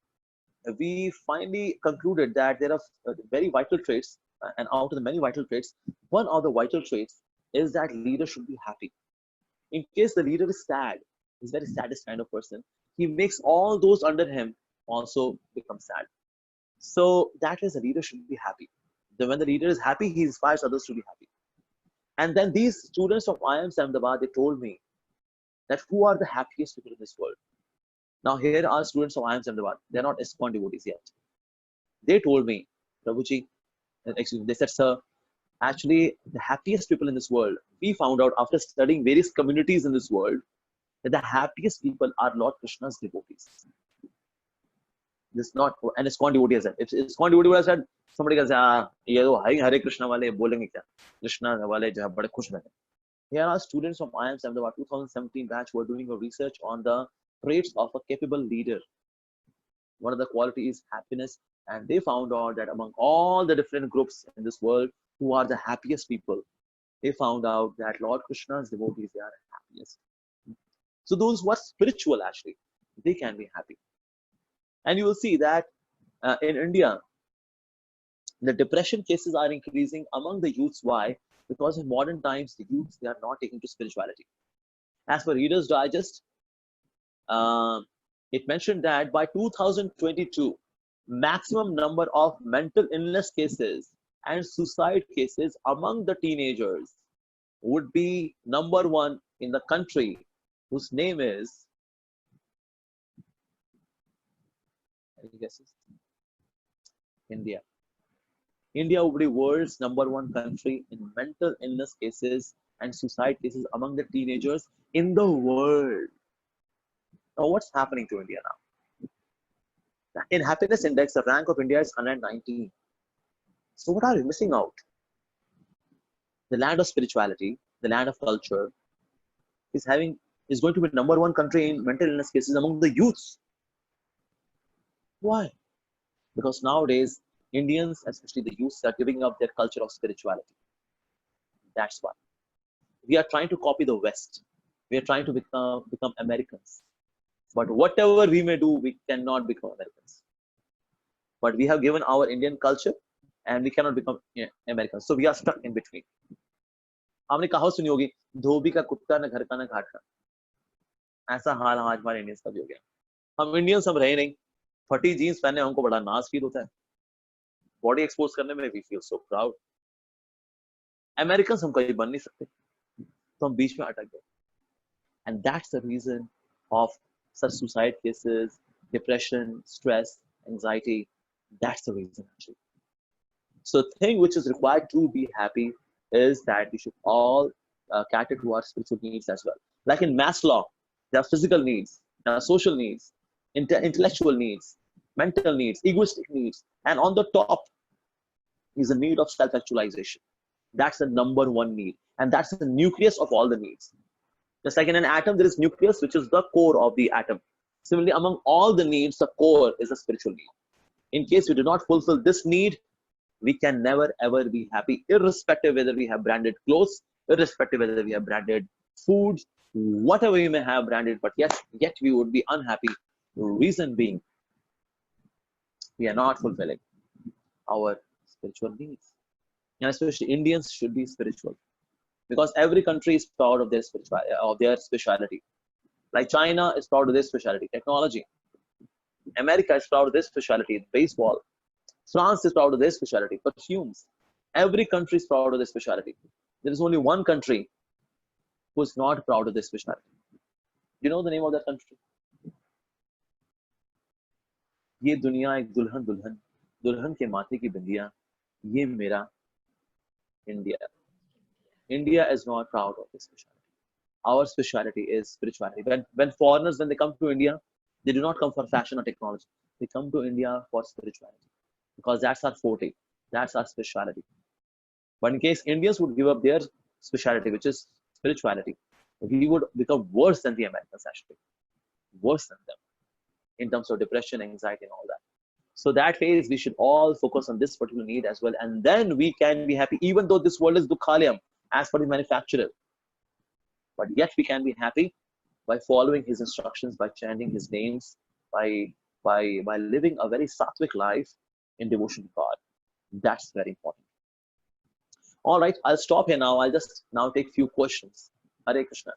we finally concluded that there are very vital traits. And out of the many vital traits, one of the vital traits is that leader should be happy. In case the leader is sad, he's very saddest kind of person, he makes all those under him also become sad. So that is, the leader should be happy. Then when the leader is happy, he inspires others to be happy. And then these students of IIM Ahmedabad, they told me that who are the happiest people in this world. Now here are students of IIM Ahmedabad. They're not ISKCON devotees yet. They told me, Prabhuji, excuse me, they said, sir, actually the happiest people in this world, we found out after studying various communities in this world, that the happiest people are Lord Krishna's devotees. This is not an ISKCON devotee has said. If ISKCON devotee has said, somebody can say, ye to Hare Krishna wale bolenge kya? Krishna wale jo hai bade khush rehte. Here are students from IIM Ahmedabad 2017 batch who are doing a research on the traits of a capable leader. One of the qualities is happiness, and they found out that among all the different groups in this world, who are the happiest people, they found out that Lord Krishna's devotees, they are the happiest. So those who are spiritual actually, they can be happy. And you will see that in India, the depression cases are increasing among the youths. Why? Because in modern times, the youths, they are not taking to spirituality. As per Reader's Digest, it mentioned that by 2022, maximum number of mental illness cases and suicide cases among the teenagers would be number one in the country, whose name is, any guesses? India. India would be world's number one country in mental illness cases and suicide cases among the teenagers in the world. Now, what's happening to India now? In happiness index, the rank of India is 119. So what are we missing out? The land of spirituality, the land of culture, is going to be number one country in mental illness cases among the youths. Why? Because nowadays, Indians, especially the youths, are giving up their culture of spirituality. That's why. We are trying to copy the West. We are trying to become Americans. But whatever we may do, we cannot become Americans. But we have given our Indian culture and we cannot become Americans. So we are stuck in between. आपने कहावत सुनी होगी, धोबी का कुत्ता न घर का न घाट का. ऐसा हाल आज हमारे इंडियंस का भी हो गया. हम इंडियंस हम रहे नहीं, फटी जीन्स पहने हमको बड़ा नाज फील होता है, बॉडी एक्सपोज करने में we feel so proud. American हम कभी बन नहीं सकते, तो हम बीच में अटक गए. And that's the reason of such suicide cases, depression, stress, anxiety. That's the reason actually. So the thing which is required to be happy is that we should all cater to our spiritual needs as well. Like in Maslow, there are physical needs, there are social needs, intellectual needs, mental needs, egoistic needs, and on the top is the need of self-actualization. That's the number one need, and that's the nucleus of all the needs. Just like in an atom, there is nucleus, which is the core of the atom. Similarly, among all the needs, the core is a spiritual need. In case we do not fulfill this need, we can never ever be happy, irrespective whether we have branded clothes, irrespective whether we have branded food, whatever we may have branded, but yet we would be unhappy. Reason being, we are not fulfilling our spiritual needs. And especially Indians should be spiritual, because every country is proud of their speciality. Like China is proud of their speciality, technology. America is proud of their speciality, baseball. France is proud of their speciality, perfumes. Every country is proud of their speciality. There is only one country who is not proud of their speciality. Do you know the name of that country? ये दुनिया एक दुल्हन दुल्हन दुल्हन के माथे की बिंदिया, ये मेरा India. India is not proud of this speciality. Our speciality is spirituality. When foreigners, when they come to India, they do not come for fashion or technology. They come to India for spirituality, because that's our forte, that's our speciality. But in case Indians would give up their speciality, which is spirituality, we would become worse than the Americans, actually. Worse than them in terms of depression, anxiety, and all that. So that phase, we should all focus on this particular need as well. And then we can be happy, even though this world is dukhalayam, as per the manufacturer. But yet we can be happy by following his instructions, by chanting his names, by living a very sattvic life in devotion to God. That's very important. All right, I'll stop here now. I'll just now take few questions. Hare Krishna.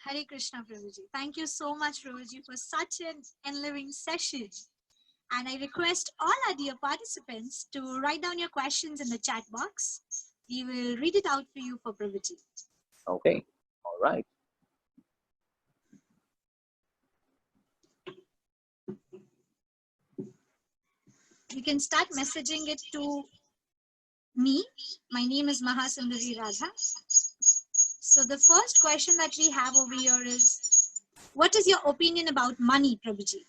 Hare Krishna, Prabhuji. Thank you so much, Prabhuji, for such an enlivening session. And I request all our dear participants to write down your questions in the chat box. We will read it out for you for Prabhuji. Okay, all right. You can start messaging it to me. My name is Mahasundari Radha. So the first question that we have over here is, what is your opinion about money, Prabhuji?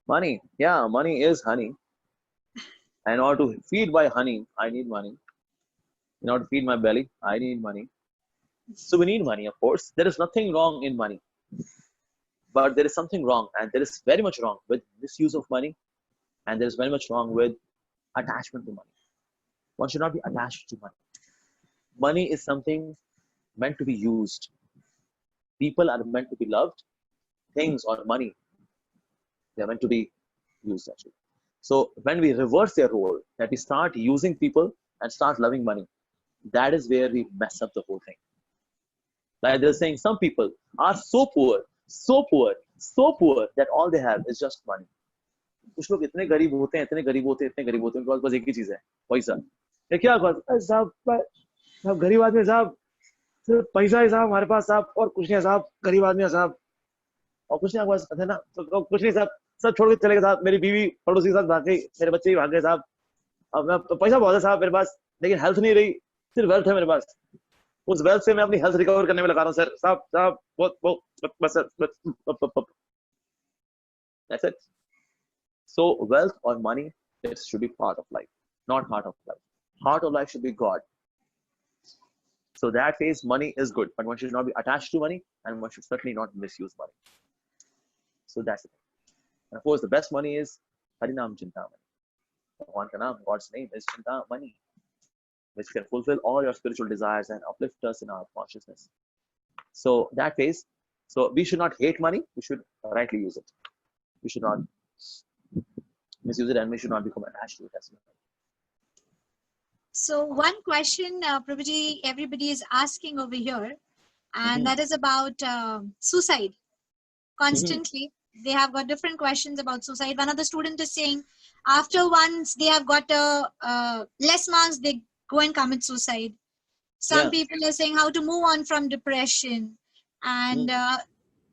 Money, yeah, money is honey. In order to feed my honey, I need money. In order to feed my belly, I need money. So we need money, of course. There is nothing wrong in money. But there is something wrong, and there is very much wrong with misuse of money, and there is very much wrong with attachment to money. One should not be attached to money. Money is something meant to be used. People are meant to be loved. Things or money, they are meant to be used actually. So when we reverse their role, that we start using people and start loving money, that is where we mess up the whole thing. Like they're saying, some people are so poor that all they have is just money. कुछ लोग इतने गरीब होते हैं, उनके पास बस एक ही चीज है, पैसा. ये क्या साहब गरीब आदमी साहब, सिर्फ पैसा है साहब हमारे पास साहब, और कुछ नहीं है साहब, गरीब आदमी है साहब, और कुछ नहीं बस है ना, तो कुछ नहीं साहब, सब छोड़ के चले गए साहब, मेरी बीवी पड़ोसी के साथ भाग गई, मेरे बच्चे भी भाग गए साहब, अब मैं तो पैसा बहुत है साहब मेरे पास, लेकिन हेल्थ नहीं रही, सिर्फ वेल्थ है मेरे पास, उस वेल्थ से मैं अपनी हेल्थ रिकवर करने में लगा रहा हूँ सर, साहब बस. That's it. So wealth or money, it should be part of life, not heart of life. Heart of life should be God. So that phase, money is good, but one should not be attached to money, and one should certainly not misuse money. So that's it. And of course, the best money is Harinam Chintamani. Bhagwan ka naam, God's name is Chintamani, which can fulfill all your spiritual desires and uplift us in our consciousness. So that phase. So we should not hate money. We should rightly use it. We should not misuse it, and we should not become attached to it as well. So one question, Prabhuji, everybody is asking over here, and Mhm. that is about suicide. Constantly, they have got different questions about suicide. One of the student is saying, after once they have got less marks, they go and commit suicide. Some Yeah. people are saying how to move on from depression, and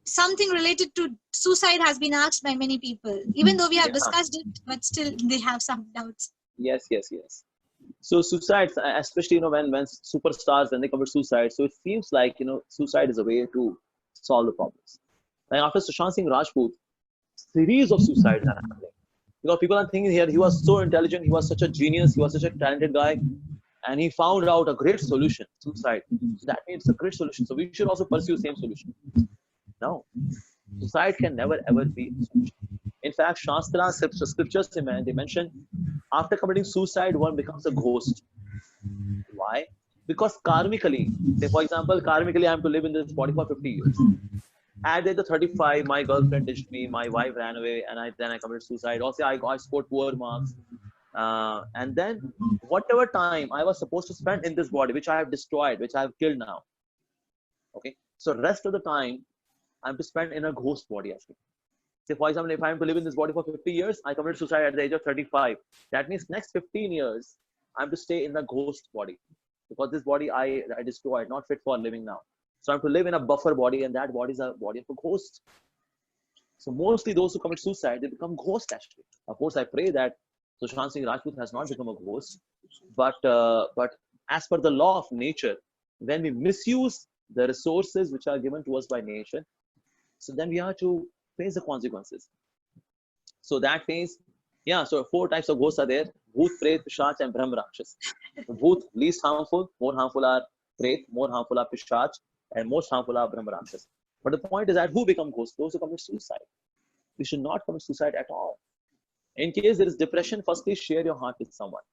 something related to suicide has been asked by many people. Even though we have Yeah. discussed it, but still they have some doubts. Yes. Yes. Yes. So suicides, especially when superstars when they commit suicide, so it seems like suicide is a way to solve the problems. Like after Sushant Singh Rajput, series of suicides are happening because people are thinking here he was so intelligent, he was such a genius, he was such a talented guy, and he found out a great solution, suicide. So that means it's a great solution. So we should also pursue same solution. No, suicide can never ever be a solution. In fact, scriptures they mention after committing suicide, one becomes a ghost. Why? Because karmically, say for example, karmically I am to live in this body for 50 years. At the age of 35, my girlfriend ditched me, my wife ran away, and then I committed suicide. Also, I scored poor marks. And then whatever time I was supposed to spend in this body, which I have destroyed, which I have killed now. Okay. So rest of the time I'm to spend in a ghost body actually. Say for example, if I am to live in this body for 50 years, I committed suicide at the age of 35. That means next 15 years I'm to stay in the ghost body because this body I destroyed, not fit for living now. So I'm to live in a buffer body, and that body is a body of a ghost. So mostly those who commit suicide, they become ghosts actually. Of course, I pray that Sushant Singh Rajput has not become a ghost, but as per the law of nature, when we misuse the resources which are given to us by nature, so then we have to face the consequences. So that phase, yeah. So 4 types of ghosts are there: Bhoot, Pret, Pishach, and Brahm Rakshas. The Bhoot, least harmful; more harmful are Pret; more harmful are Pishach; and most harmful are Brahm Rakshas. But the point is that who become ghosts? Those who commit suicide. We should not commit suicide at all. In case there is depression, firstly share your heart with someone.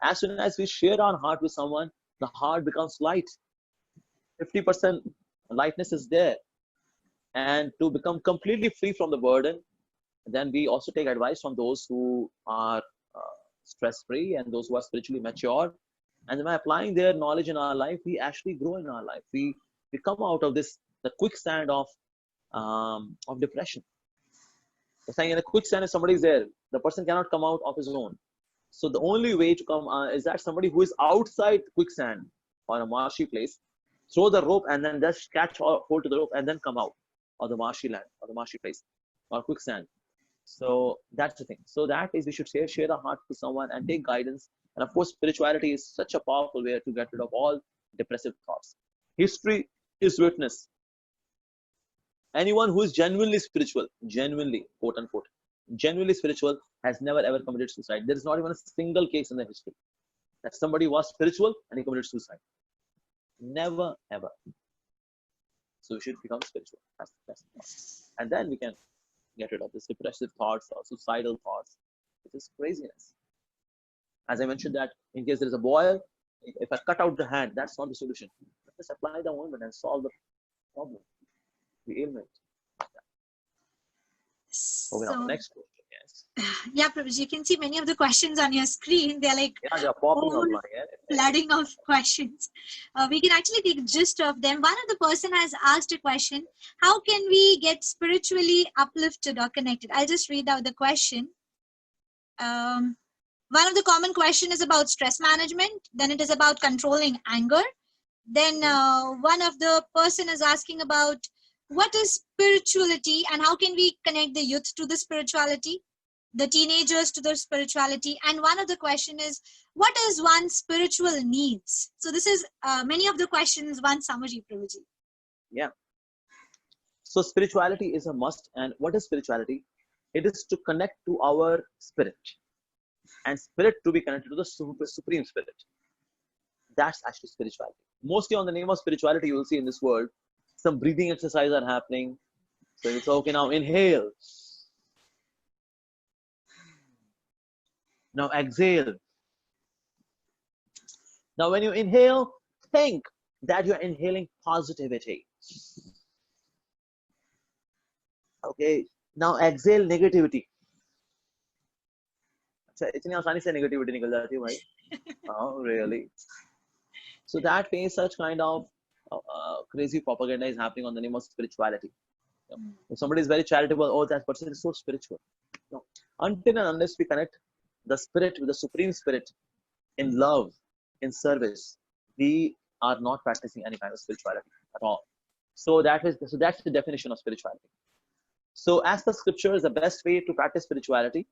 As soon as we share our heart with someone, the heart becomes light. 50% lightness is there. And to become completely free from the burden, then we also take advice from those who are stress-free and those who are spiritually mature. And by applying their knowledge in our life, we actually grow in our life. We come out of the quicksand of depression. The saying in a quicksand, if somebody is there, the person cannot come out of his own. So the only way to come is that somebody who is outside quicksand or a marshy place, throw the rope and then just catch hold to the rope and then come out of the marshy land or the marshy place or quicksand. So that's the thing. So that is we should share our heart to someone and take guidance. And of course, spirituality is such a powerful way to get rid of all depressive thoughts. History is witness. Anyone who is genuinely spiritual, genuinely, quote unquote, genuinely spiritual has never ever committed suicide. There is not even a single case in the history that somebody was spiritual and he committed suicide. Never ever. So we should become spiritual. And then we can get rid of this depressive thoughts or suicidal thoughts. It is craziness. As I mentioned that in case there is a boil, if I cut out the hand, that's not the solution. Just apply the ointment and solve the problem, the ailment. Okay, now So, next question. Yes. yeah, Prabhuji, you can see many of the questions on your screen. They're like Yeah, they're popping up like flooding of questions. We can actually take gist of them. One of the person has asked a question: how can we get spiritually uplifted or connected? I'll just read out the question. One of the common question is about stress management. Then it is about controlling anger. Then one of the person is asking about what is spirituality and how can we connect the youth to the spirituality, the teenagers to the spirituality. And one of the question is what is one's spiritual needs? So this is many of the questions, one summary, Prabhuji. Yeah. So spirituality is a must. And what is spirituality? It is to connect to our spirit, and spirit to be connected to the supreme spirit. That's actually spirituality. Mostly on the name of spirituality, you will see in this world, some breathing exercises are happening. So it's okay, now inhale. Now exhale. Now when you inhale, think. that you are inhaling positivity. Okay, now exhale negativity. अच्छा, इतनी आसानी से negativity निकल जाती है भाई. Oh, really? So that means such kind of crazy propaganda is happening on the name of spirituality. If somebody is very charitable, oh, that person is so spiritual. No. Until and unless we connect the spirit with the supreme spirit in love, in service, we are not practicing any kind of spirituality at all. So that's the definition of spirituality. So as per scriptures, the best way to practice spirituality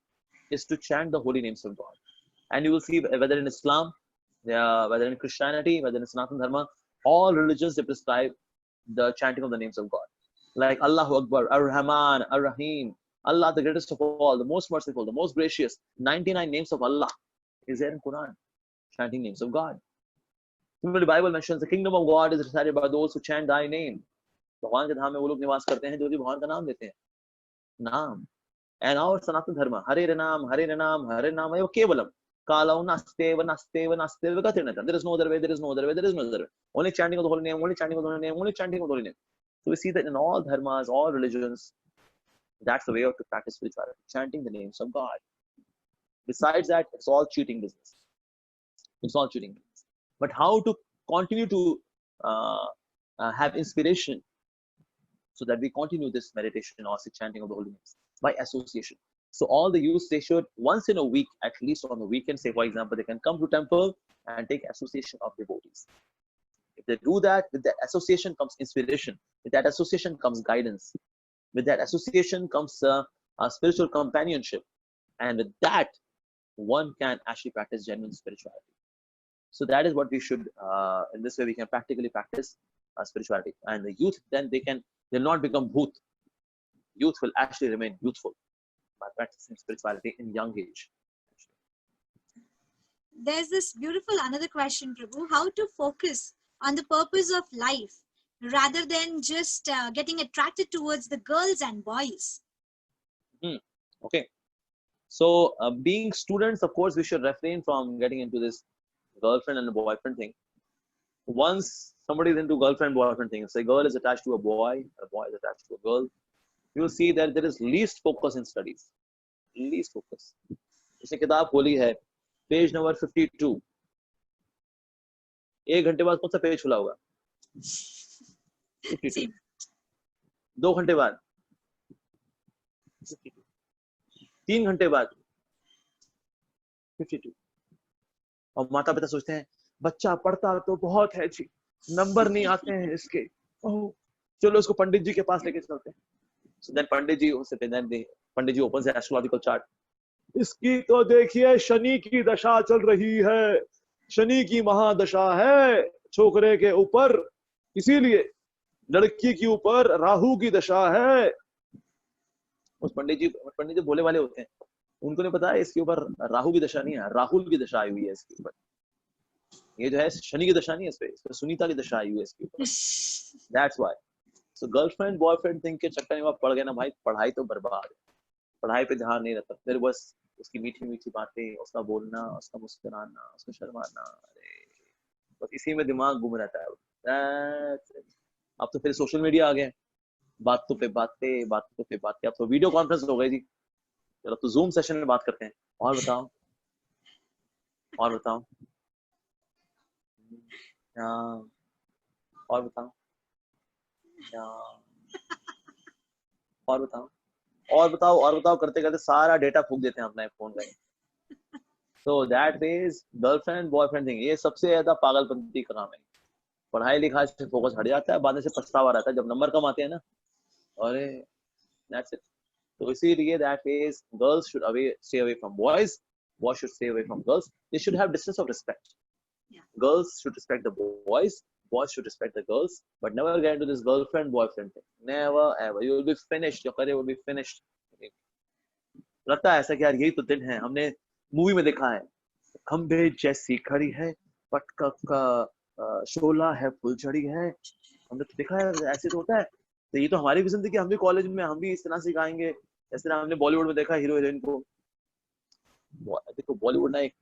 is to chant the holy names of God. And you will see whether in Islam, whether in Christianity, whether in Sanatana Dharma, all religions, they prescribe the chanting of the names of God. Like Allahu Akbar, Ar-Rahman, Ar-Rahim, Allah, the greatest of all, the most merciful, the most gracious. 99 names of Allah is there in Quran, chanting names of God. Similarly, the Bible mentions the kingdom of God is recited by those who chant thy name. भगवान के धाम में वो लोग निवास करते हैं जो कि भगवान का नाम लेते हैं. नाम. And our Sanatana Dharma, Hare Nam, Hare Nam, Hare Nam, Eva Kevalam. Kalau nasteva, nasteva, nasteva, gatirnata. There is no other way, there is no other way, there is no other way. Only chanting of the holy name, only chanting of the holy name, only chanting of the holy name. So we see that in all dharmas, all religions, that's the way to practice spirituality, chanting the names of God. Besides that, it's all cheating business. It's all cheating business. But how to continue to have inspiration so that we continue this meditation or chanting of the holy names? By association. So all the youth, they should once in a week, at least on the weekend, say for example, they can come to temple and take association of devotees. If they do that, with that association comes inspiration. With that association comes guidance. With that association comes a spiritual companionship. And with that, one can actually practice genuine spirituality. So that is what we should, in this way we can practically practice spirituality. And the youth, then they'll not become bhoot. Youth will actually remain youthful by practicing spirituality in young age. There's this beautiful another question, Prabhu. How to focus on the purpose of life rather than just getting attracted towards the girls and boys? Okay. So being students, of course, we should refrain from getting into this girlfriend and boyfriend thing. Once somebody is into girlfriend boyfriend thing, say a girl is attached to a boy is attached to a girl, you will see that there is least focus in studies. Least focus. इसने किताब खोली है, page number 52. 1 घंटे बाद कौन सा page खुला होगा? 52. 2 घंटे बाद 52. 3 घंटे बाद 52. और माता पिता सोचते हैं बच्चा पढ़ता तो बहुत है जी, नंबर नहीं आते हैं इसके, ओह चलो उसको पंडित जी के पास लेके चलते हैं. So then Pandit ji opens the astrological chart. इसकी तो देखिए शनि की दशा चल रही है, शनि की महादशा है छोकरे के ऊपर, इसीलिए लड़की के ऊपर राहु की दशा है. उस पंडित जी भोले वाले होते हैं, उनको नहीं पता है इसके ऊपर राहु की दशा नहीं है, राहुल की दशा आई हुई है इसके ऊपर. ये जो है शनि की दशा नहीं है, इस पे सुनीता की दशा आई हुई है इसके ऊपर. That's why. So girlfriend boyfriend thing के चक्कर में आप पड़ गए ना भाई, पढ़ाई तो बर्बाद है. पढ़ाई पे ध्यान नहीं रहता, फिर बस उसकी मीठी मीठी बातें, उसका बोलना, उसका मुस्कुराना, उसका शर्माना, अरे बस इसी में दिमाग घूम रहता है. अब तो फिर सोशल मीडिया आ गए, बातों पे बातें. अब तो वीडियो कॉन्फ्रेंस हो गई जी, चलो तो जूम सेशन में बात करते हैं. और बताओ और बताओ करते करते सारा डेटा फूंक देते हैं अपने फोन में. So that is girlfriend boyfriend thing. ये सबसे ज्यादा पागलपंती का काम है. पढ़ाई लिखाई से फोकस हट जाता है, बाद में से पछतावा रहता है जब नंबर कम आते हैं ना. अरे दैट्स इट. तो इसीलिए that is girls should stay away from boys, boys should stay away from girls. They should have distance of respect. Girls should respect the boys, boys should respect the girls, but never get into this girlfriend boyfriend thing. Never ever. You will be finished. Your career will be finished. लगता है ऐसा कि यार यही तो दिन है. हमने मूवी में देखा है, खंबे जैसी खड़ी है, पटका का शोला है, फुलझड़ी है. हमने तो देखा है ऐसे तो होता है. तो ये तो हमारी भी जिंदगी, हम भी कॉलेज में हम भी इस तरह सिखाएंगे. इस तरह हमने बॉलीवुड में देखा हीरो हीरोइन को. देखो बॉलीवुड ना एक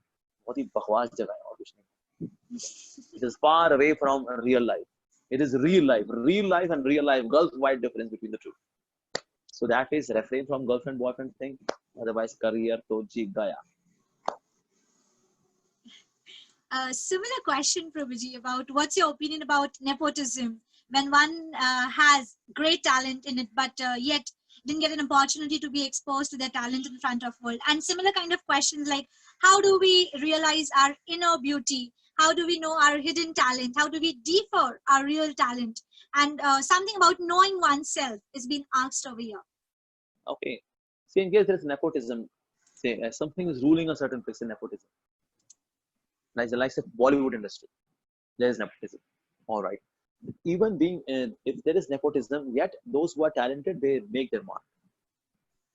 बहुत ही बकवास जगह है और कुछ नहीं. It is far away from real life. It is real life. Real life and real life, gulf wide difference between the two. So that is refrain from girlfriend boyfriend thing. Otherwise, career to ji gaya. A similar question, Prabhuji, about what's your opinion about nepotism when one has great talent in it, but yet didn't get an opportunity to be exposed to their talent in front of world. And similar kind of questions like, how do we realize our inner beauty? How do we know our hidden talent? How do we defer our real talent? And something about knowing oneself is being asked over here. Okay. See, in case there is nepotism, say something is ruling a certain place in nepotism. Like the likes of Bollywood industry, there is nepotism. All right. Even being in, if there is nepotism, yet those who are talented, they make their mark.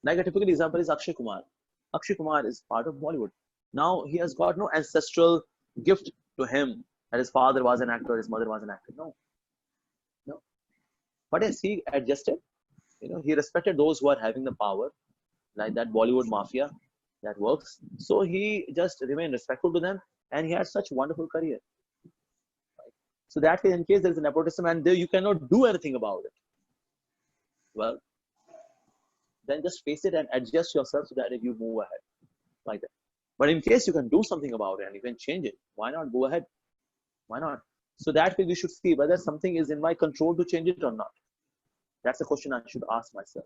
Like a typical example is Akshay Kumar. Akshay Kumar is part of Bollywood. Now he has got no ancestral gift to him that his father was an actor, his mother was an actor. No, no. But as he adjusted, he respected those who are having the power, like that Bollywood mafia that works. So he just remained respectful to them, and he had such wonderful career. So that way, in case there is a nepotism and there you cannot do anything about it, well, then just face it and adjust yourself so that you move ahead like that. But in case you can do something about it and you can change it, why not go ahead? Why not? So that way we should see whether something is in my control to change it or not. That's a question I should ask myself.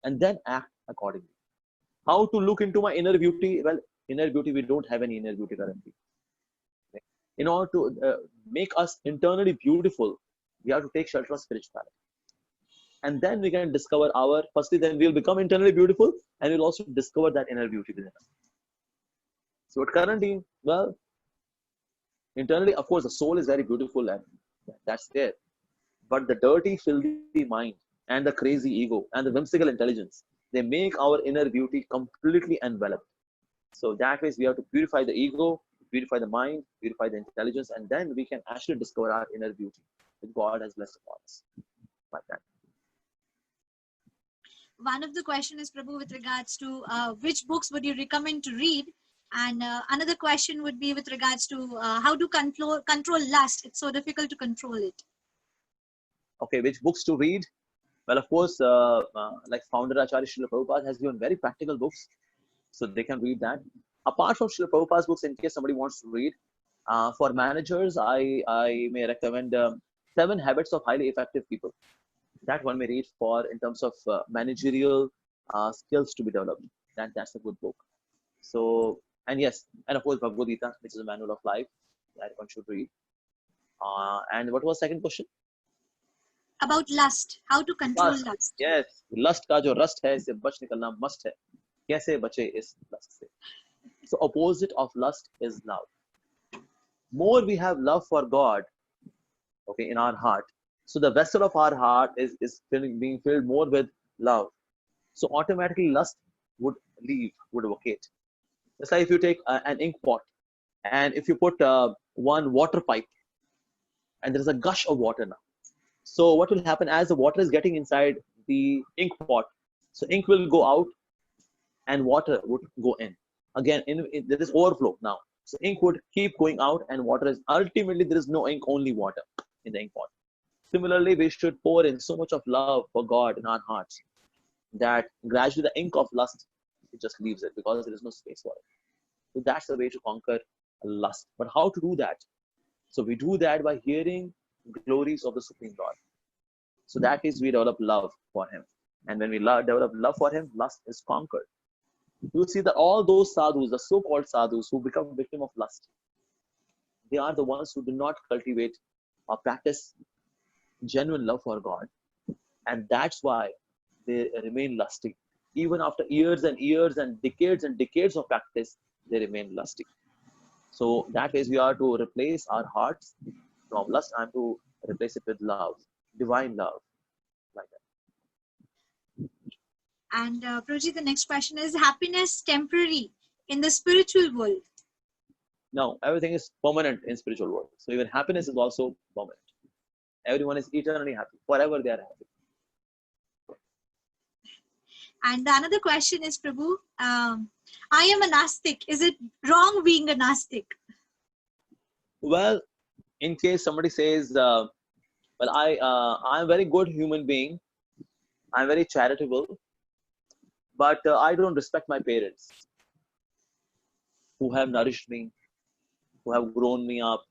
And then act accordingly. How to look into my inner beauty? Well, inner beauty, we don't have any inner beauty currently. In order to make us internally beautiful, we have to take shelter of spirituality. And then we can discover firstly, then we'll become internally beautiful and we'll also discover that inner beauty within us. So currently, well, internally, of course, the soul is very beautiful and that's there. But the dirty, filthy mind and the crazy ego and the whimsical intelligence, they make our inner beauty completely enveloped. So that way we have to purify the ego, purify the mind, purify the intelligence, and then we can actually discover our inner beauty that God has blessed upon us. Like that. One of the questions is, Prabhu, with regards to which books would you recommend to read? And another question would be with regards to how to control lust. It's so difficult to control it. Okay, which books to read? Well, of course, like founder Acharya Srila Prabhupada has given very practical books, so they can read that. Apart from Srila Prabhupada's books, in case somebody wants to read, for managers, I may recommend 7 Habits of Highly Effective People. That one may read for in terms of managerial skills to be developed. That's a good book. So, and yes, and of course Bhagavad Gita, which is a manual of life that one should read. And what was the second question? About lust, how to control lust. Yes, lust का जो rust है इससे बच निकलना must है. कैसे बचे इस lust से? So opposite of lust is love. More we have love for God, okay, in our heart. So the vessel of our heart is being filled more with love. So automatically lust would leave, would vacate. It's like if you take an ink pot and if you put one water pipe and there is a gush of water now. So what will happen as the water is getting inside the ink pot? So ink will go out and water would go in. Again, there is overflow now. So ink would keep going out and water is ultimately there is no ink, only water in the ink pot. Similarly, we should pour in so much of love for God in our hearts that gradually the ink of lust, it just leaves it because there is no space for it. So that's the way to conquer lust. But how to do that? So we do that by hearing glories of the Supreme Lord. So that is we develop love for Him. And when we develop love for Him, lust is conquered. You see that all those sadhus, the so-called sadhus who become victim of lust, they are the ones who do not cultivate or practice genuine love for God. And that's why they remain lusty. Even after years and years and decades of practice, they remain lusty. So that is we are to replace our hearts from lust and to replace it with love, divine love, like that. And Prabhuji, the next question is, happiness temporary in the spiritual world? No, everything is permanent in spiritual world. So even happiness is also permanent. Everyone is eternally happy. Forever they are happy. And another question is, Prabhu, I am a Nastic. Is it wrong being a Nastic? Well, in case somebody says, well, I'm a very good human being, I'm very charitable, but I don't respect my parents who have nourished me, who have grown me up,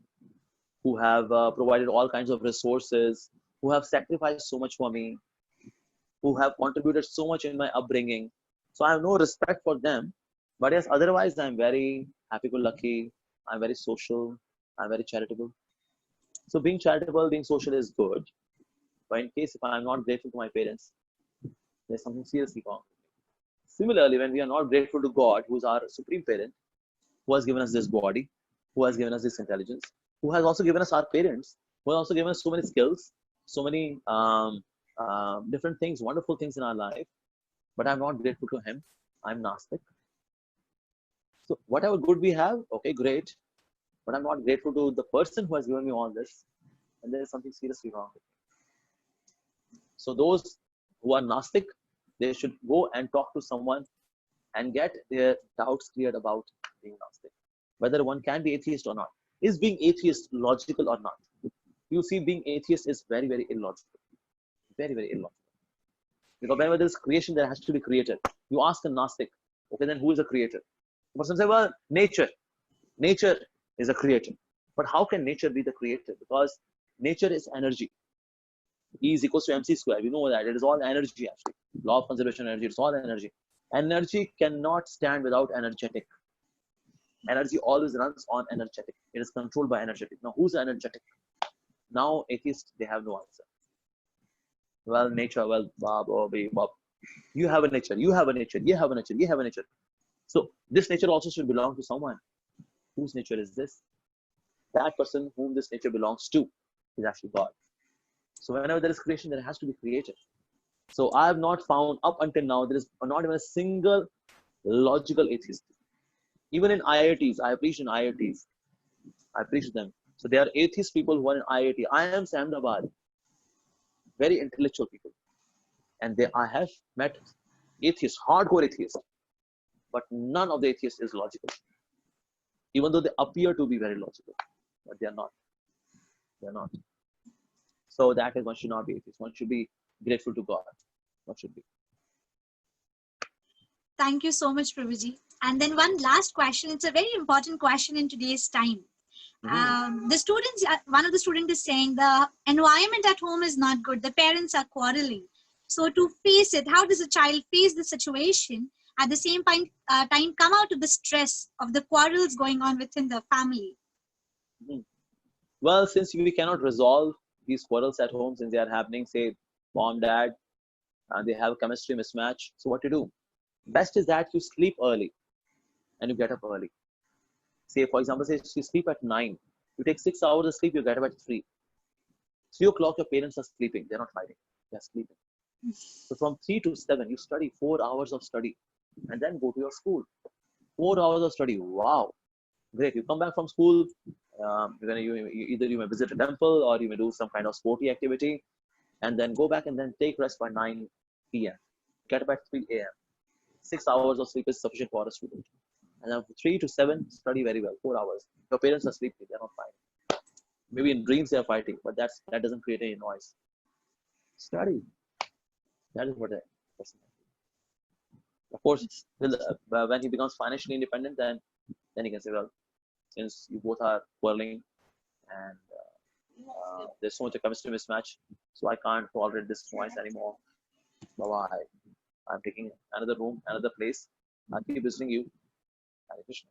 who have provided all kinds of resources, who have sacrificed so much for me, who have contributed so much in my upbringing. So I have no respect for them. But yes, otherwise, I'm very happy-go-lucky. I'm very social. I'm very charitable. So being charitable, being social is good. But in case if I'm not grateful to my parents, there's something seriously wrong. Similarly, when we are not grateful to God, who is our supreme parent, who has given us this body, who has given us this intelligence, who has also given us our parents, who has also given us so many skills, so many different things, wonderful things in our life, but I'm not grateful to him. I'm Nastic. So whatever good we have, okay, great, but I'm not grateful to the person who has given me all this, and there is something seriously wrong. So those who are Nastic, they should go and talk to someone and get their doubts cleared about being Gnostic, whether one can be atheist or not. Is being atheist logical or not? You see, being atheist is very, very illogical. Very, very illogical. Because whenever there is creation, there has to be creator. You ask a Gnostic, okay, then who is a creator? The person says, well, nature. Nature is a creator. But how can nature be the creator? Because nature is energy. E is equals to mc square. We know that. It is all energy, actually. Law of conservation of energy, it's all energy. Energy cannot stand without energetic. Energy always runs on energetic. It is controlled by energetic. Now, who's energetic? Now, atheists, they have no answer. Well, nature, well, Bob, Bob. You have a nature, you have a nature, you have a nature, you have a nature. So, this nature also should belong to someone. Whose nature is this? That person whom this nature belongs to is actually God. So, whenever there is creation, there has to be creator. So, I have not found, up until now, there is not even a single logical atheist. Even in IITs, I preach in IITs. I preach them. So there are atheist people who are in IIT. I am Ahmedabad, very intellectual people. And I have met atheists, hardcore atheists. But none of the atheists is logical. Even though they appear to be very logical. But they are not. They are not. So that is, one should not be atheist. One should be grateful to God. One should be. Thank you so much, Prabhuji. And then one last question. It's a very important question in today's time. The students, one of the students is saying the environment at home is not good. The parents are quarreling. So to face it, how does a child face the situation? At the same time, come out of the stress of the quarrels going on within the family. Well, since we cannot resolve these quarrels at home, since they are happening, say, mom, dad, and they have a chemistry mismatch. So what to do? Best is that you sleep early and you get up early. Say, for example, say you sleep at 9. You take 6 hours of sleep, you get up at 3. 3 o'clock, your parents are sleeping. They're not fighting. They're sleeping. So from 3 to 7, you study 4 hours of study and then go to your school. 4 hours of study. Wow. Great. You come back from school. Either you may visit a temple or you may do some kind of sporty activity and then go back and then take rest by 9 p.m. Get up at 3 a.m. 6 hours of sleep is sufficient for a student. And then 3 to 7, study very well, 4 hours. Your parents are sleeping, they're not fighting. Maybe in dreams they're fighting, but that doesn't create any noise. Study. That is what a person has. Of course, when he becomes financially independent, then he can say, well, since you both are quarreling and there's so much a chemistry mismatch, so I can't tolerate this noise anymore. Bye-bye. I'm taking another room, another place. I'll keep visiting you. Hare Krishna.